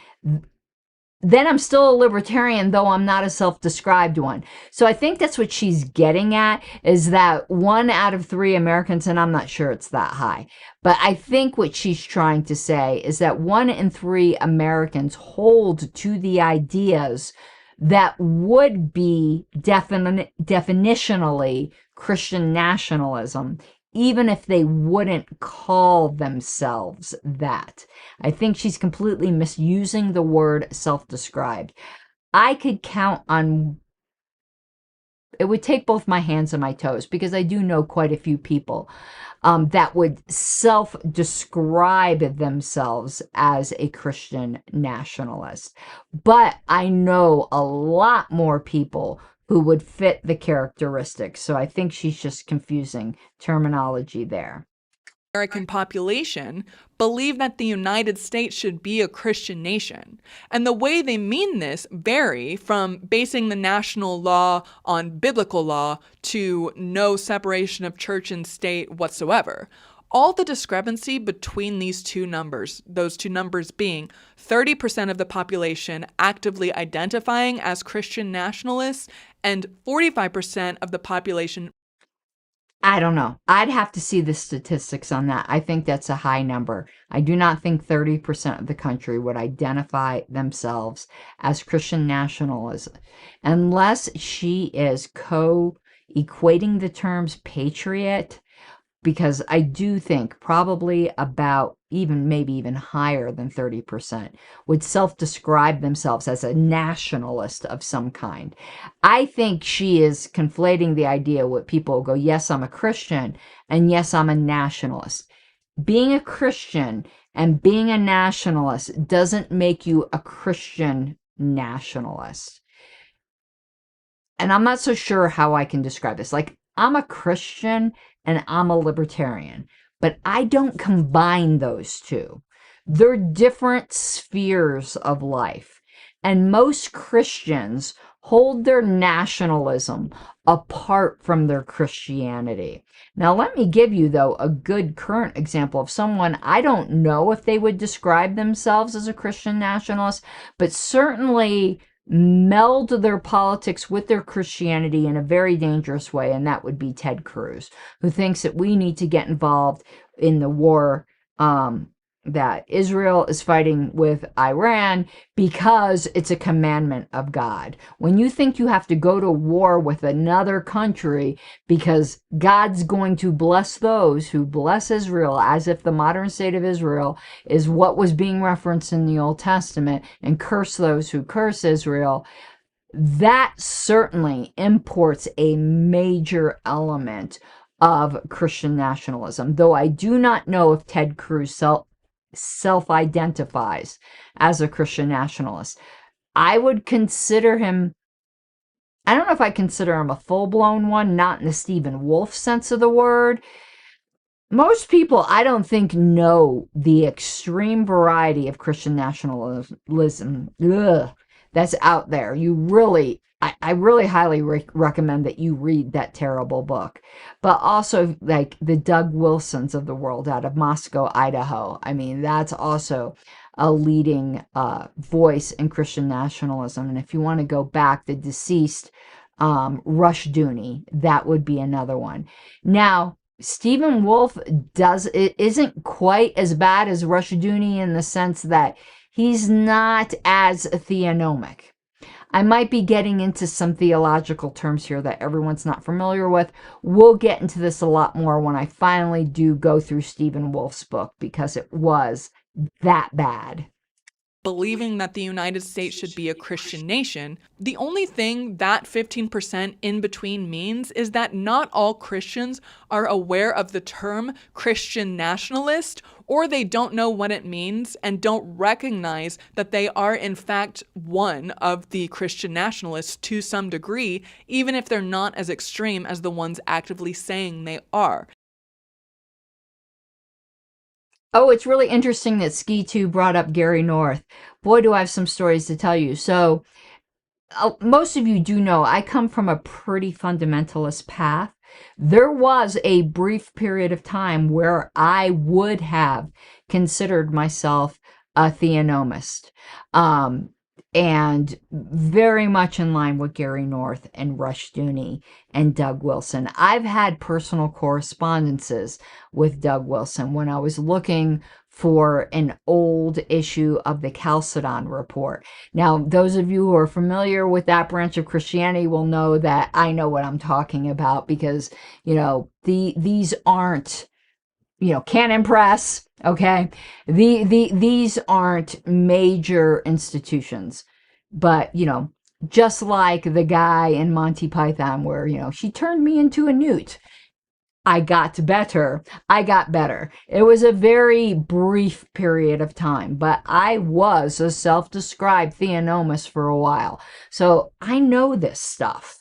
Then I'm still a libertarian, though I'm not a self-described one. So I think that's what she's getting at, is that 1 out of 3 Americans, and I'm not sure it's that high, but I think what she's trying to say is that 1 in 3 Americans hold to the ideas that would be definitionally Christian nationalism, even if they wouldn't call themselves that. I think she's completely misusing the word self-described. I could count on, it would take both my hands and my toes, because I do know quite a few people that would self-describe themselves as a Christian nationalist. But I know a lot more people who would fit the characteristics. So I think she's just confusing terminology there. American population believe that the United States should be a Christian nation. And the way they mean this vary from basing the national law on biblical law to no separation of church and state whatsoever. All the discrepancy between these two numbers, those two numbers being 30% of the population actively identifying as Christian nationalists and 45% of the population. I don't know. I'd have to see the statistics on that. I think that's a high number. I do not think 30% of the country would identify themselves as Christian nationalists, unless she is equating the terms patriot, because I do think probably about maybe even higher than 30% would self-describe themselves as a nationalist of some kind. I think she is conflating the idea with people who go, yes, I'm a Christian, and yes, I'm a nationalist. Being a Christian and being a nationalist doesn't make you a Christian nationalist. And I'm not so sure how I can describe this. Like, I'm a Christian and I'm a libertarian, but I don't combine those two. They're different spheres of life. And most Christians hold their nationalism apart from their Christianity. Now, let me give you, though, a good current example of someone. I don't know if they would describe themselves as a Christian nationalist, but certainly meld their politics with their Christianity in a very dangerous way, and that would be Ted Cruz, who thinks that we need to get involved in the war that Israel is fighting with Iran because it's a commandment of God. When you think you have to go to war with another country because God's going to bless those who bless Israel, as if the modern state of Israel is what was being referenced in the Old Testament, and curse those who curse Israel, that certainly imports a major element of Christian nationalism, though I do not know if Ted Cruz self-identifies as a Christian nationalist. I would consider him, I don't know if I consider him a full-blown one, not in the Stephen Wolfe sense of the word. Most people, I don't think, know the extreme variety of Christian nationalism that's out there. You really, I really highly recommend that you read that terrible book. But also, like, the Doug Wilsons of the world out of Moscow, Idaho. I mean, that's also a leading voice in Christian nationalism. And if you want to go back, the deceased Rushdoony, that would be another one. Now, Stephen Wolfe isn't quite as bad as Rushdoony in the sense that he's not as theonomic. I might be getting into some theological terms here that everyone's not familiar with. We'll get into this a lot more when I finally do go through Stephen Wolf's book, because it was that bad. Believing that the United States should be a Christian nation, the only thing that 15% in between means is that not all Christians are aware of the term Christian nationalist, or they don't know what it means and don't recognize that they are in fact one of the Christian nationalists to some degree, even if they're not as extreme as the ones actively saying they are. Oh, it's really interesting that Ski2 brought up Gary North. Boy, do I have some stories to tell you. So, most of you do know I come from a pretty fundamentalist path. There was a brief period of time where I would have considered myself a theonomist. And very much in line with Gary North and Rushdoony and Doug Wilson. I've had personal correspondences with Doug Wilson when I was looking for an old issue of the Chalcedon Report. Now, those of you who are familiar with that branch of Christianity will know that I know what I'm talking about, because, these aren't, Canon Press, okay? These aren't major institutions, but, just like the guy in Monty Python where, she turned me into a newt. I got better. It was a very brief period of time, but I was a self-described theonomist for a while. So I know this stuff,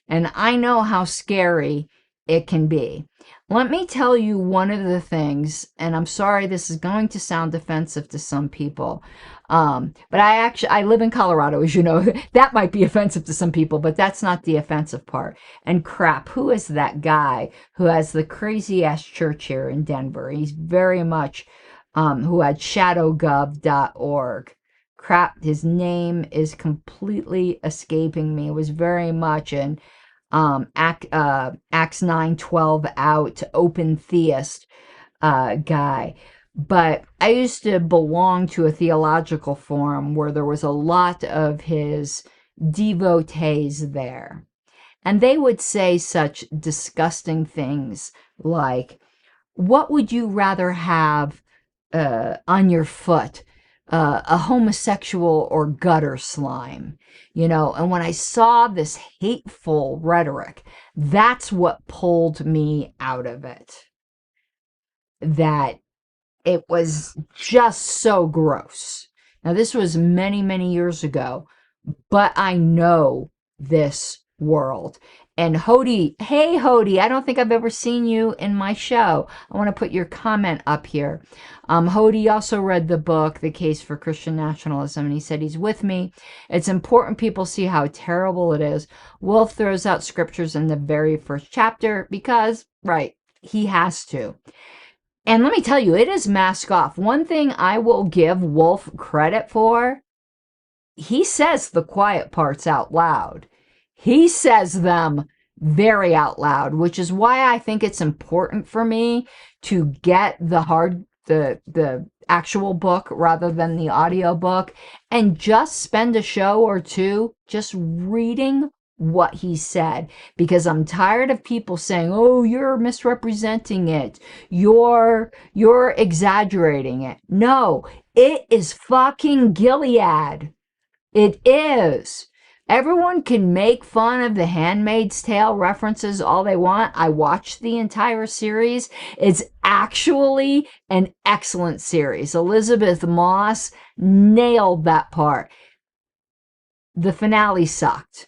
and I know how scary it can be. Let me tell you one of the things, and I'm sorry this is going to sound offensive to some people, but I live in Colorado, as you know. That might be offensive to some people, but that's not the offensive part. And crap, who is that guy who has the crazy ass church here in Denver? He's very much who had shadowgov.org. Crap, his name is completely escaping me. It was very much an Acts 9:12 out open theist guy. But I used to belong to a theological forum where there was a lot of his devotees there. And they would say such disgusting things like, what would you rather have on your foot? A homosexual or gutter slime, and when I saw this hateful rhetoric, that's what pulled me out of it. That it was just so gross. Now, this was many, many years ago, but I know this world. And Hody, hey Hody, I don't think I've ever seen you in my show. I want to put your comment up here. Hody also read the book, The Case for Christian Nationalism, and he said he's with me. It's important people see how terrible it is. Wolf throws out scriptures in the very first chapter because, right, he has to. And let me tell you, it is mask off. One thing I will give Wolf credit for, he says the quiet parts out loud. He says them very out loud, which is why I think it's important for me to get the actual book rather than the audio book, and just spend a show or two just reading what he said, because I'm tired of people saying, oh, you're misrepresenting it, you're exaggerating it. No, it is fucking Gilead. It is. Everyone can make fun of the Handmaid's Tale references all they want. I watched the entire series. It's actually an excellent series. Elizabeth Moss nailed that part. The finale sucked.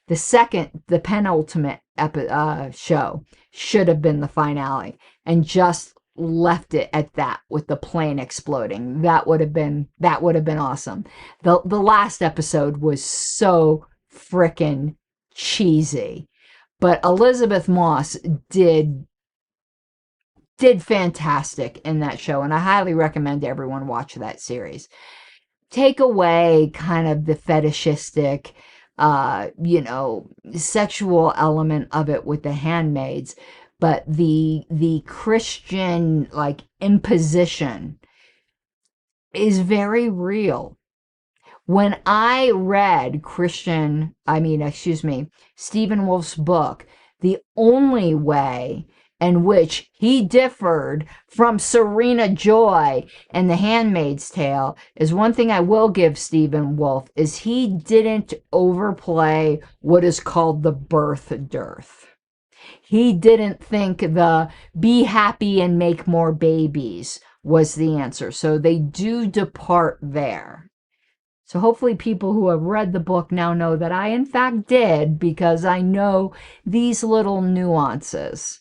The penultimate show should have been the finale, and just left it at that with the plane exploding. That would have been awesome. The last episode was so frickin' cheesy, but Elizabeth Moss did fantastic in that show, and I highly recommend everyone watch that series. Take away kind of the fetishistic sexual element of it with the handmaids, but the Christian imposition is very real. When I read Stephen Wolf's book, the only way in which he differed from Serena Joy and The Handmaid's Tale is one thing I will give Stephen Wolf is he didn't overplay what is called the birth dearth. He didn't think the be happy and make more babies was the answer. So they do depart there. So hopefully people who have read the book now know that I in fact did, because I know these little nuances.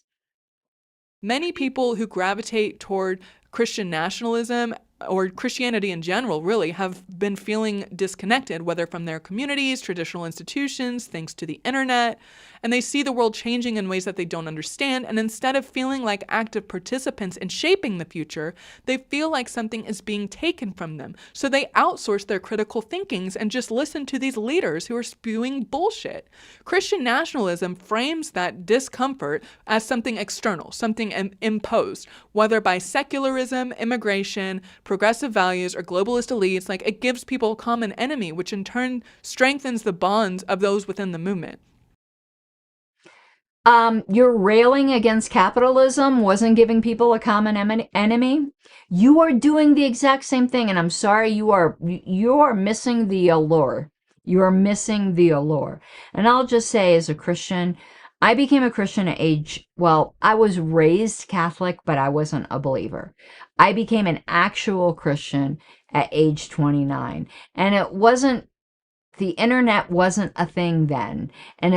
Many people who gravitate toward Christian nationalism or Christianity in general, really, have been feeling disconnected, whether from their communities, traditional institutions, thanks to the internet, and they see the world changing in ways that they don't understand, and instead of feeling like active participants in shaping the future, they feel like something is being taken from them. So they outsource their critical thinkings and just listen to these leaders who are spewing bullshit. Christian nationalism frames that discomfort as something external, something imposed, whether by secularism, immigration, progressive values, or globalist elites. Like, it gives people a common enemy, which in turn strengthens the bonds of those within the movement. Your railing against capitalism wasn't giving people a common enemy. You are doing the exact same thing, and I'm sorry, you are missing the allure. You are missing the allure. And I'll just say, as a Christian, I became a Christian at I was raised Catholic, but I wasn't a believer. I became an actual Christian at age 29, and the internet wasn't a thing then, and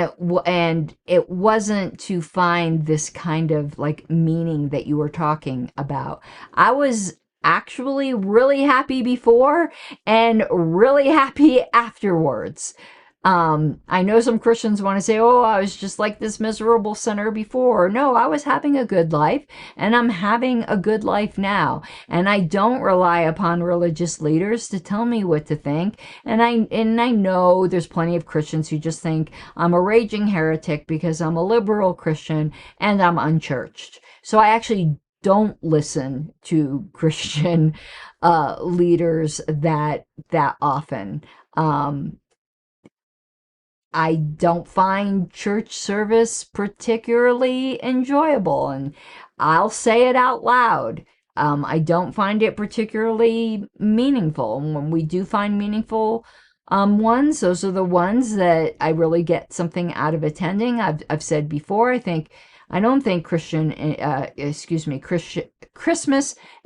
it wasn't to find this kind of like meaning that you were talking about. I was actually really happy before and really happy afterwards. I know some Christians want to say, oh, I was just like this miserable sinner before. No, I was having a good life, and I'm having a good life now. And I don't rely upon religious leaders to tell me what to think. And I know there's plenty of Christians who just think I'm a raging heretic because I'm a liberal Christian and I'm unchurched. So I actually don't listen to Christian leaders that often. I don't find church service particularly enjoyable, and I'll say it out loud. I don't find it particularly meaningful. And when we do find meaningful ones, those are the ones that I really get something out of attending. I've said before, I don't think Christmas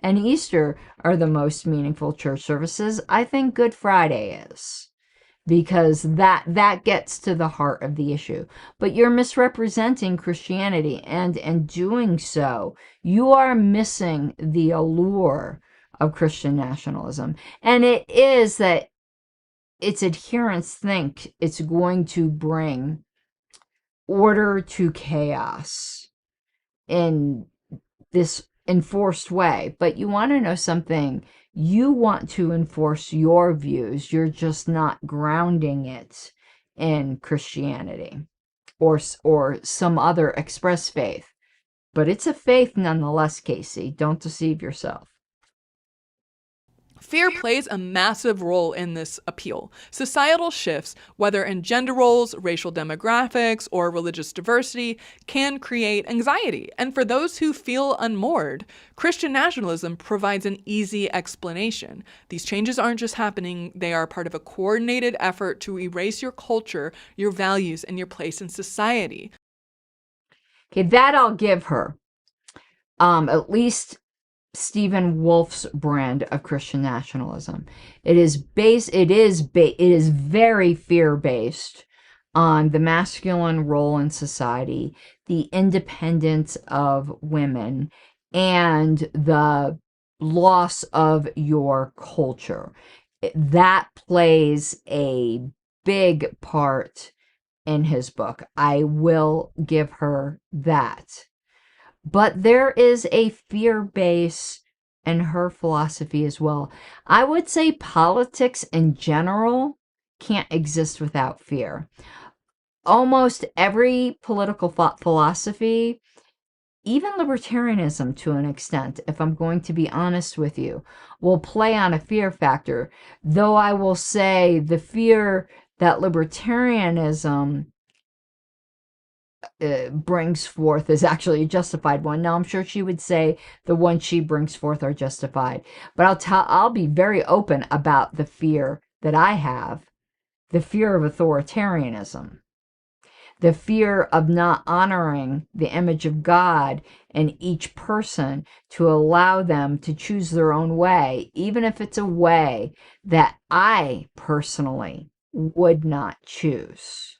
and Easter are the most meaningful church services. I think Good Friday is, because that gets to the heart of the issue. But you're misrepresenting Christianity, and in doing so, you are missing the allure of Christian nationalism. And it is that its adherents think it's going to bring order to chaos in this enforced way. But you want to know something? You want to enforce your views. You're just not grounding it in Christianity or some other express faith. But it's a faith nonetheless, Kayse. Don't deceive yourself. Fear plays a massive role in this appeal. Societal shifts, whether in gender roles, racial demographics, or religious diversity, can create anxiety. And for those who feel unmoored, Christian nationalism provides an easy explanation. These changes aren't just happening, they are part of a coordinated effort to erase your culture, your values, and your place in society. Okay, that I'll give her. At least Stephen Wolf's brand of Christian nationalism. It is very fear-based on the masculine role in society, the independence of women, and the loss of your culture. That plays a big part in his book. I will give her that. But there is a fear base in her philosophy as well. I would say politics in general can't exist without fear. Almost every political philosophy even libertarianism to an extent, if I'm going to be honest with you, will play on a fear factor. Though I will say the fear that libertarianism brings forth is actually a justified one. Now, I'm sure she would say the ones she brings forth are justified, but I'll be very open about the fear that I have, the fear of authoritarianism, the fear of not honoring the image of God in each person, to allow them to choose their own way, even if it's a way that I personally would not choose.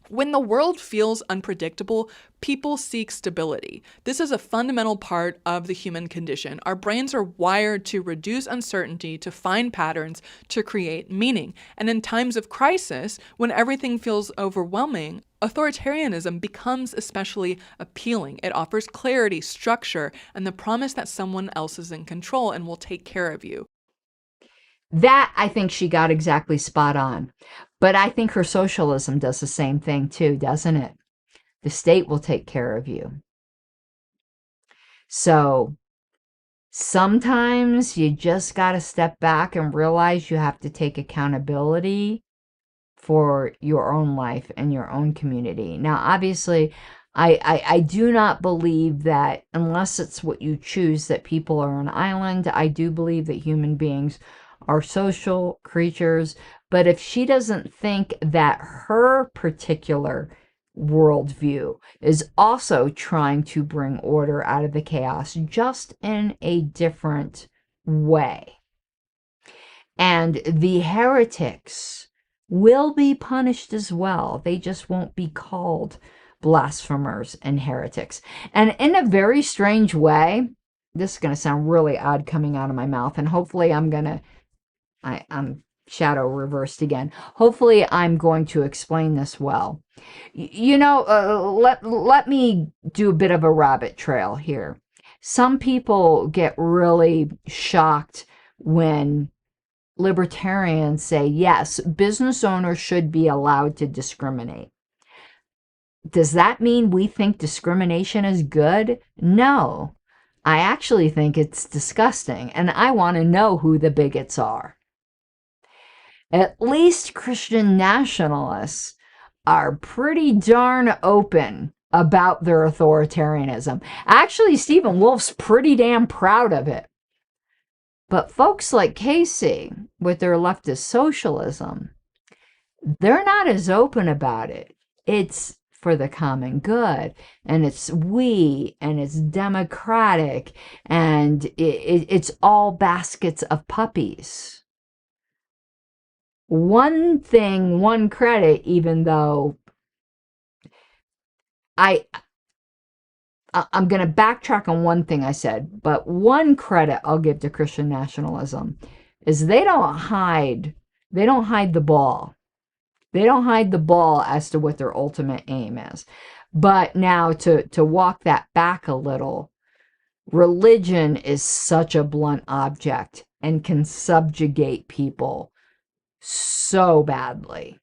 When the world feels unpredictable, people seek stability. This is a fundamental part of the human condition. Our brains are wired to reduce uncertainty, to find patterns, to create meaning. And in times of crisis, when everything feels overwhelming, authoritarianism becomes especially appealing. It offers clarity, structure, and the promise that someone else is in control and will take care of you. That, I think she got exactly spot on. But I think her socialism does the same thing too, doesn't it? The state will take care of you. So sometimes you just got to step back and realize you have to take accountability for your own life and your own community. Now, obviously, I do not believe that unless it's what you choose, that people are an island. I do believe that human beings are social creatures. But if she doesn't think that her particular worldview is also trying to bring order out of the chaos, just in a different way, and the heretics will be punished as well, they just won't be called blasphemers and heretics. And in a very strange way, this is going to sound really odd coming out of my mouth, and hopefully I'm shadow reversed again. Hopefully I'm going to explain this well. Let me do a bit of a rabbit trail here. Some people get really shocked when libertarians say, yes, business owners should be allowed to discriminate. Does that mean we think discrimination is good? No. I actually think it's disgusting, and I want to know who the bigots are. At least Christian nationalists are pretty darn open about their authoritarianism. Actually, Stephen Wolf's pretty damn proud of it. But folks like Kayse, with their leftist socialism, they're not as open about it. It's for the common good, and it's we, and it's democratic, and it's all baskets of puppies. One thing, one credit, even though I'm going to backtrack on one thing I said, but one credit I'll give to Christian nationalism is they don't hide the ball. They don't hide the ball as to what their ultimate aim is. But now to walk that back a little, religion is such a blunt object and can subjugate people so badly.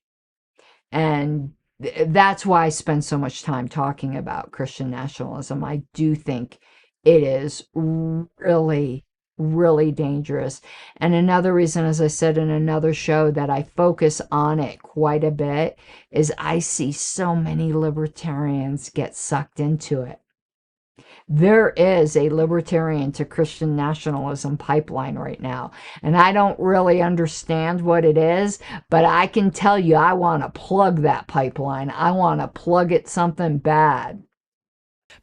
And that's why I spend so much time talking about Christian nationalism. I do think it is really, really dangerous. And another reason, as I said in another show, that I focus on it quite a bit is I see so many libertarians get sucked into it. There is a libertarian to Christian nationalism pipeline right now, and I don't really understand what it is, but I can tell you I want to plug that pipeline. I want to plug it something bad.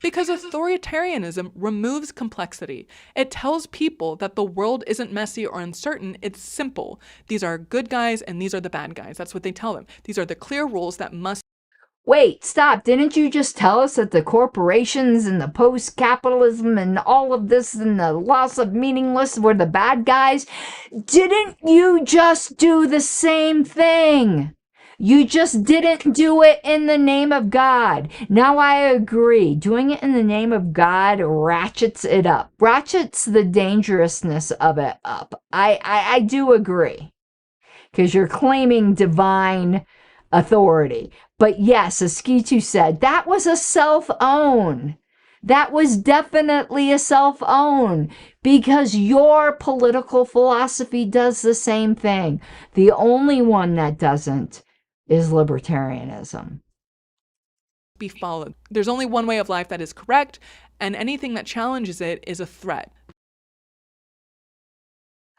Because authoritarianism removes complexity. It tells people that the world isn't messy or uncertain, it's simple. These are good guys and these are the bad guys. That's what they tell them. These are the clear rules that must... Wait, stop. Didn't you just tell us that the corporations and the post-capitalism and all of this and the loss of meaningless were the bad guys? Didn't you just do the same thing? You just didn't do it in the name of God. Now I agree. Doing it in the name of God ratchets it up. Ratchets the dangerousness of it up. I do agree. Because you're claiming divine authority. But yes, as Skitu said, that was a self-own. That was definitely a self-own, because your political philosophy does the same thing. The only one that doesn't is libertarianism. Be followed. There's only one way of life that is correct, and anything that challenges it is a threat.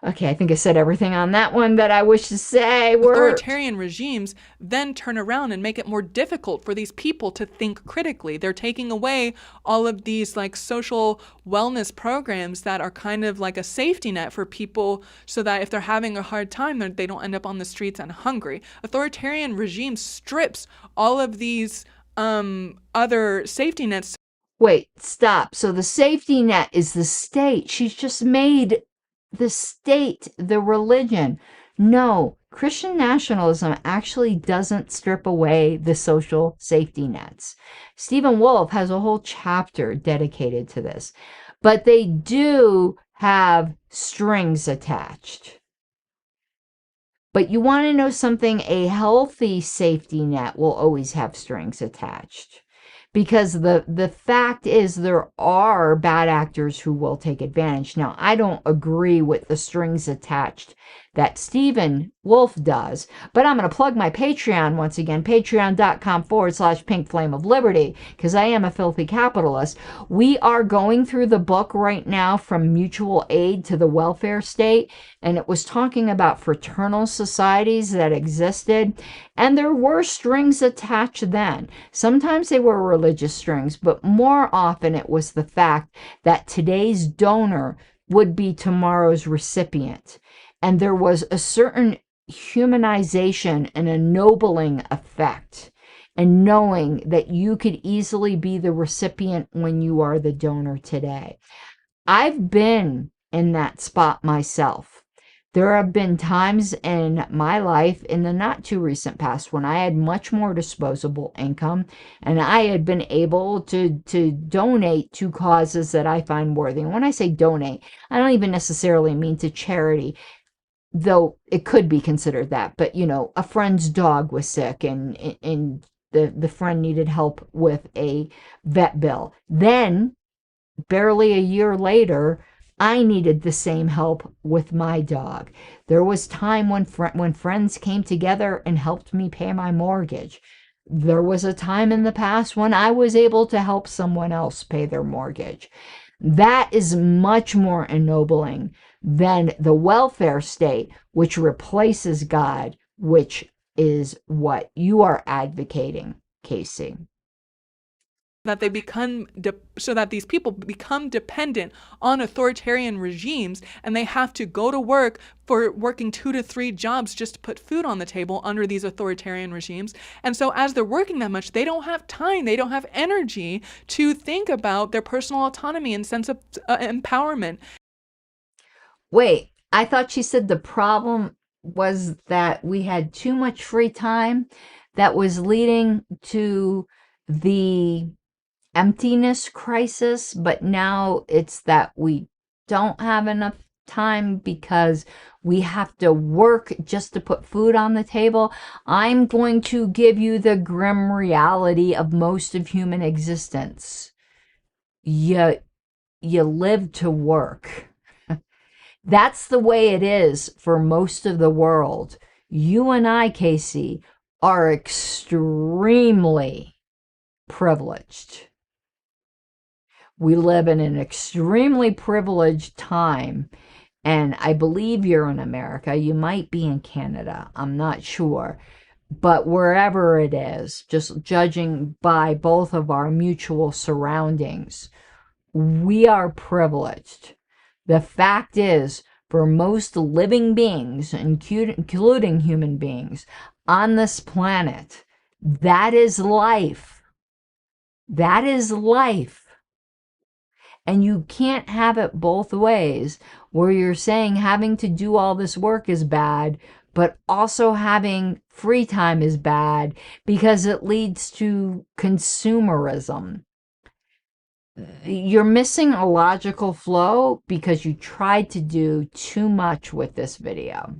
Okay, I think I said everything on that one that I wish to say. Authoritarian regimes then turn around and make it more difficult for these people to think critically. They're taking away all of these like social wellness programs that are kind of like a safety net for people, so that if they're having a hard time, they don't end up on the streets and hungry. Authoritarian regimes strips all of these other safety nets. Wait, stop. So the safety net is the state. She's just made the state the religion. No, Christian nationalism actually doesn't strip away the social safety nets. Stephen Wolfe has a whole chapter dedicated to this, but they do have strings attached. But you want to know something? A healthy safety net will always have strings attached. Because the fact is, there are bad actors who will take advantage. Now, I don't agree with the strings attached that Stephen Wolfe does, but I'm going to plug my Patreon once again, patreon.com/Pink Flame of Liberty, because I am a filthy capitalist. We are going through the book right now, From Mutual Aid to the Welfare State, and it was talking about fraternal societies that existed, and there were strings attached then. Sometimes they were religious strings, but more often it was the fact that today's donor would be tomorrow's recipient. And there was a certain humanization and ennobling effect, and knowing that you could easily be the recipient when you are the donor today. I've been in that spot myself. There have been times in my life in the not too recent past when I had much more disposable income, and I had been able to donate to causes that I find worthy. And when I say donate, I don't even necessarily mean to charity, though it could be considered that. But, you know, a friend's dog was sick, and the friend needed help with a vet bill. Then, barely a year later, I needed the same help with my dog. There was time when friends came together and helped me pay my mortgage. There was a time in the past when I was able to help someone else pay their mortgage. That is much more ennobling than the welfare state, which replaces God, which is what you are advocating, Kayse. That they become so that these people become dependent on authoritarian regimes, and they have to go to work for working 2 to 3 jobs just to put food on the table under these authoritarian regimes. And so as they're working that much, they don't have time, they don't have energy to think about their personal autonomy and sense of empowerment. Wait, I thought she said the problem was that we had too much free time that was leading to the emptiness crisis, but now it's that we don't have enough time because we have to work just to put food on the table. I'm going to give you the grim reality of most of human existence. You live to work. That's the way it is for most of the world. You and I, Kayse, are extremely privileged. We live in an extremely privileged time, and I believe you're in America. You might be in Canada. I'm not sure. But wherever it is, just judging by both of our mutual surroundings, we are privileged. The fact is, for most living beings, including human beings, on this planet, that is life. That is life. And you can't have it both ways, where you're saying having to do all this work is bad, but also having free time is bad because it leads to consumerism. You're missing a logical flow because you tried to do too much with this video.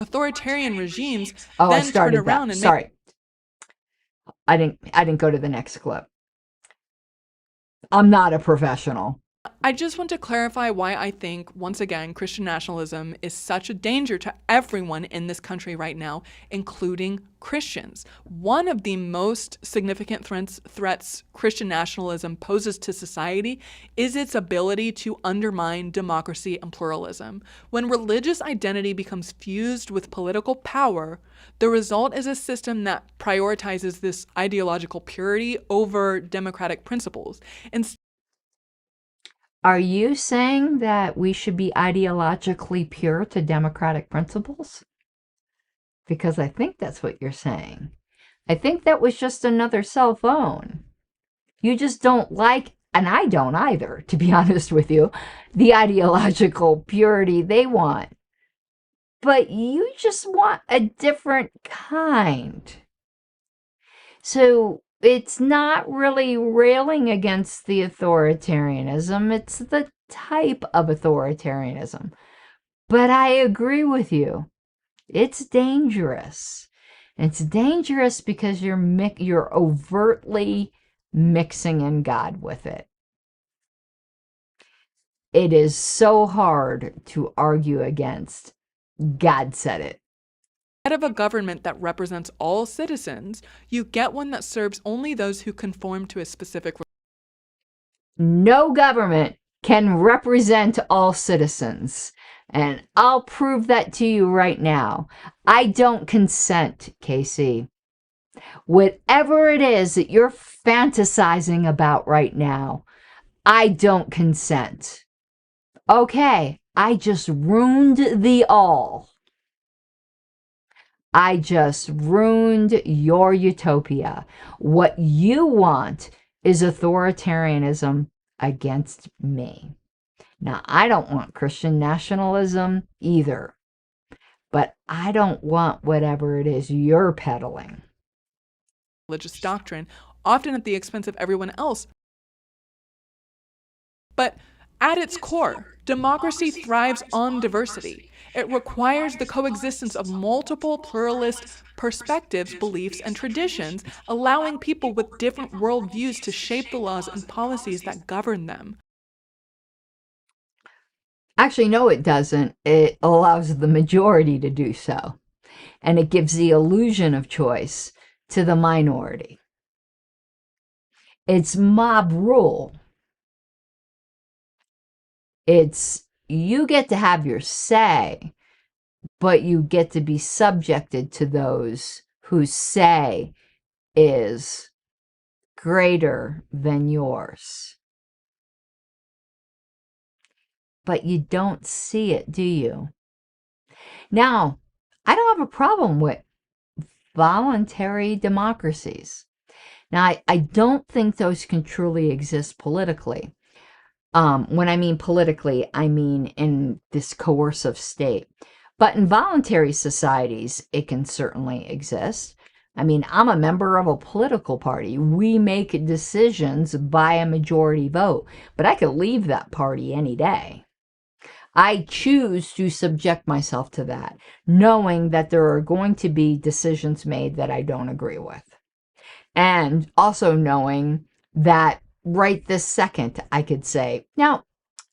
Authoritarian regimes I then started turn around that. and Sorry. I didn't go to the next clip. I'm not a professional. I just want to clarify why I think, once again, Christian nationalism is such a danger to everyone in this country right now, including Christians. One of the most significant threats Christian nationalism poses to society is its ability to undermine democracy and pluralism. When religious identity becomes fused with political power, the result is a system that prioritizes this ideological purity over democratic principles. Are you saying that we should be ideologically pure to democratic principles? Because I think that's what you're saying. I think that was just another cell phone. You just don't like, and I don't either, to be honest with you, the ideological purity they want. But you just want a different kind. So it's not really railing against the authoritarianism, it's the type of authoritarianism. But I agree with you. It's dangerous. It's dangerous because you're overtly mixing in God with it. It is so hard to argue against. God said it. Instead of a government that represents all citizens, you get one that serves only those who conform to a specific. No government can represent all citizens. And I'll prove that to you right now. I don't consent, Kayse. Whatever it is that you're fantasizing about right now, I don't consent. Okay, I just ruined the all. I just ruined your utopia. What you want is authoritarianism against me. Now, I don't want Christian nationalism either, but I don't want whatever it is you're peddling. Religious doctrine, often at the expense of everyone else. But at its core, democracy thrives on diversity. It requires the coexistence of multiple pluralist perspectives, beliefs, and traditions, allowing people with different worldviews to shape the laws and policies that govern them. Actually, no, it doesn't. It allows the majority to do so. And it gives the illusion of choice to the minority. It's mob rule. It's you get to have your say, but you get to be subjected to those whose say is greater than yours. But you don't see it, do you? Now, I don't have a problem with voluntary democracies. Now, I don't think those can truly exist politically. When I mean politically, I mean in this coercive state. But in voluntary societies, it can certainly exist. I mean, I'm a member of a political party. We make decisions by a majority vote, but I could leave that party any day. I choose to subject myself to that, knowing that there are going to be decisions made that I don't agree with. And also knowing that right this second, I could say, no,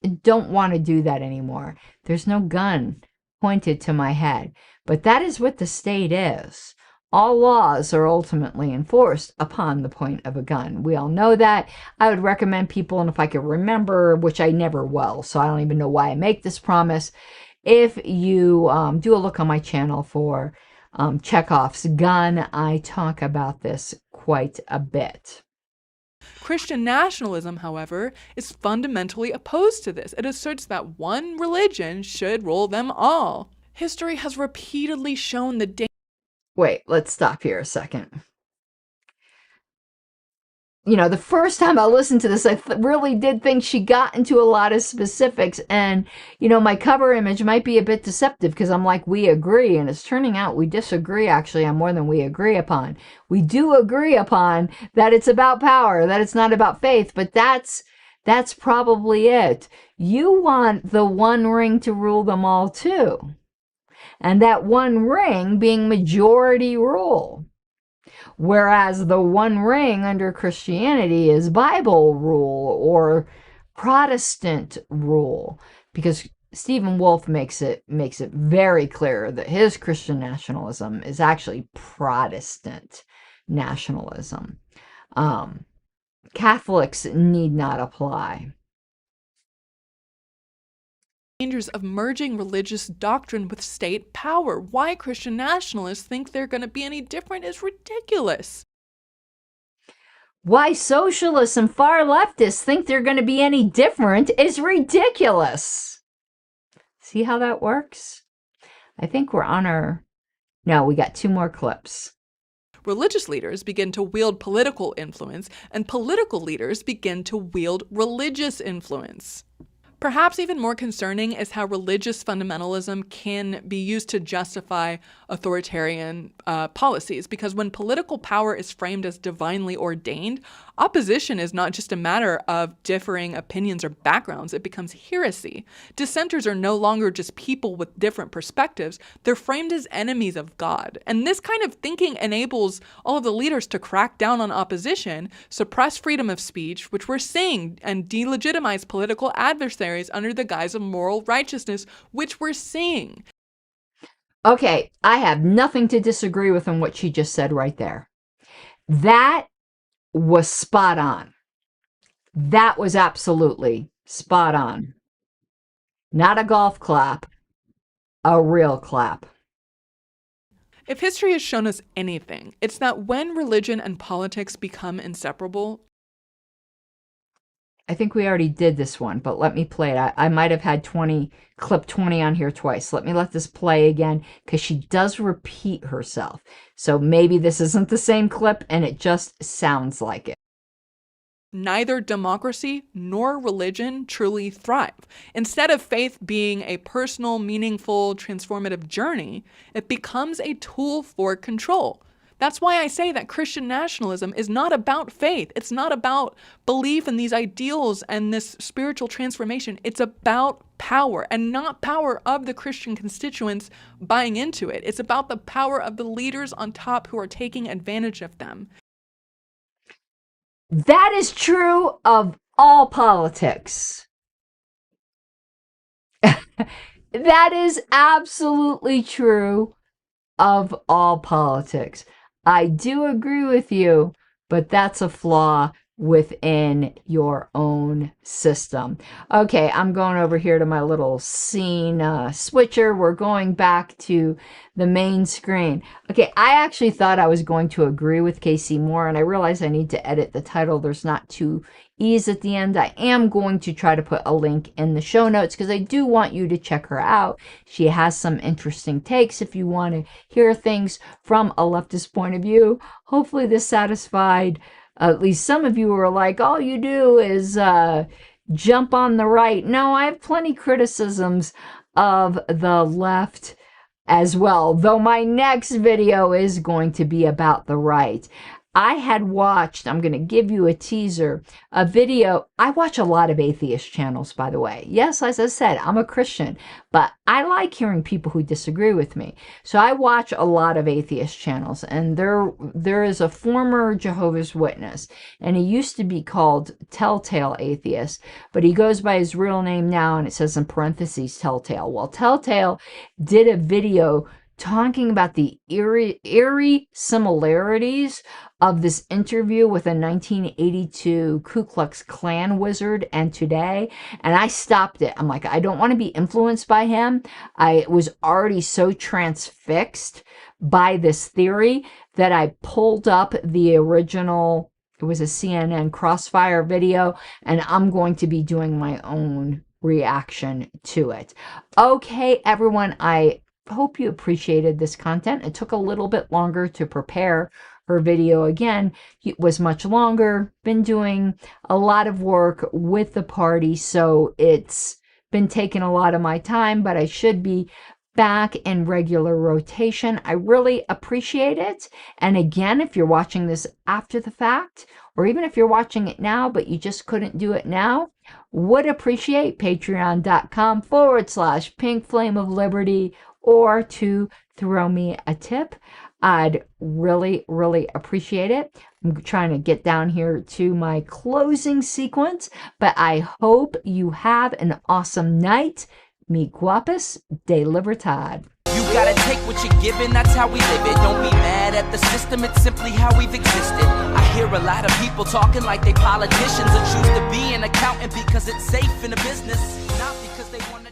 I don't want to do that anymore. There's no gun pointed to my head. But that is what the state is. All laws are ultimately enforced upon the point of a gun. We all know that. I would recommend people, and if I could remember, which I never will, so I don't even know why I make this promise, if you do a look on my channel for Chekhov's gun, I talk about this quite a bit. Christian nationalism, however, is fundamentally opposed to this. It asserts that one religion should rule them all. History has repeatedly shown the danger. Wait, let's stop here a second. You know, the first time I listened to this, I really did think she got into a lot of specifics. And, you know, my cover image might be a bit deceptive because I'm like, we agree. And it's turning out we disagree actually on more than we agree upon. We do agree upon that it's about power, that it's not about faith. But that's probably it. You want the one ring to rule them all too. And that one ring being majority rule. Whereas the one ring under Christianity is Bible rule or Protestant rule, because Stephen Wolfe makes it very clear that his Christian nationalism is actually Protestant nationalism. Catholics need not apply. Dangers of merging religious doctrine with state power. Why Christian nationalists think they're going to be any different is ridiculous. Why socialists and far leftists think they're going to be any different is ridiculous. See how that works? I think we're on our... No, we got 2 more clips. Religious leaders begin to wield political influence, and political leaders begin to wield religious influence. Perhaps even more concerning is how religious fundamentalism can be used to justify authoritarian policies, because when political power is framed as divinely ordained, opposition is not just a matter of differing opinions or backgrounds, it becomes heresy. Dissenters are no longer just people with different perspectives, they're framed as enemies of God. And this kind of thinking enables all of the leaders to crack down on opposition, suppress freedom of speech, which we're seeing, and delegitimize political adversaries under the guise of moral righteousness, which we're seeing. Okay, I have nothing to disagree with on what she just said right there. That was spot on. That was absolutely spot on. Not a golf clap, a real clap. If history has shown us anything, it's that when religion and politics become inseparable, I think we already did this one, but let me play it. I might have had clip 20 on here twice. Let me let this play again, because she does repeat herself. So maybe this isn't the same clip and it just sounds like it. neither democracy nor religion truly thrive. Instead of faith being a personal, meaningful, transformative journey, it becomes a tool for control. That's why I say that Christian nationalism is not about faith. It's not about belief in these ideals and this spiritual transformation. It's about power, and not power of the Christian constituents buying into it. It's about the power of the leaders on top who are taking advantage of them. That is true of all politics. That is absolutely true of all politics. I do agree with you, but that's a flaw within your own system. Okay, I'm going over here to my little scene switcher. We're going back to the main screen. Okay, I actually thought I was going to agree with Kayse more, and I realized I need to edit the title. There's not two E's at the end. I am going to try to put a link in the show notes because I do want you to check her out. She has some interesting takes if you want to hear things from a leftist point of view. Hopefully this satisfied at least some of you who are like, all you do is jump on the right. No, I have plenty criticisms of the left as well, though my next video is going to be about the right. I had watched, I'm going to give you a teaser, a video. I watch a lot of atheist channels, by the way. Yes, as I said, I'm a Christian, but I like hearing people who disagree with me. So I watch a lot of atheist channels, and there is a former Jehovah's Witness, and he used to be called Telltale Atheist, but he goes by his real name now, and it says in parentheses Telltale. Well, Telltale did a video talking about the eerie similarities of this interview with a 1982 Ku Klux Klan wizard and today. And I stopped it. I'm like, I don't want to be influenced by him. I was already so transfixed by this theory that I pulled up the original, it was a CNN Crossfire video, and I'm going to be doing my own reaction to it. Okay, everyone, I hope you appreciated this content. It took a little bit longer to prepare her video. Again, it was much longer, been doing a lot of work with the party, so it's been taking a lot of my time, but I should be back in regular rotation. I really appreciate it. And again, if you're watching this after the fact, or even if you're watching it now, but you just couldn't do it now, would appreciate patreon.com/Pink Flame of Liberty, or to throw me a tip. I'd really, really appreciate it. I'm trying to get down here to my closing sequence, but I hope you have an awesome night. Mi guapes de libertad. You gotta take what you're given, that's how we live it. Don't be mad at the system, it's simply how we've existed. I hear a lot of people talking like they politicians and choose to be an accountant because it's safe in a business, not because they want to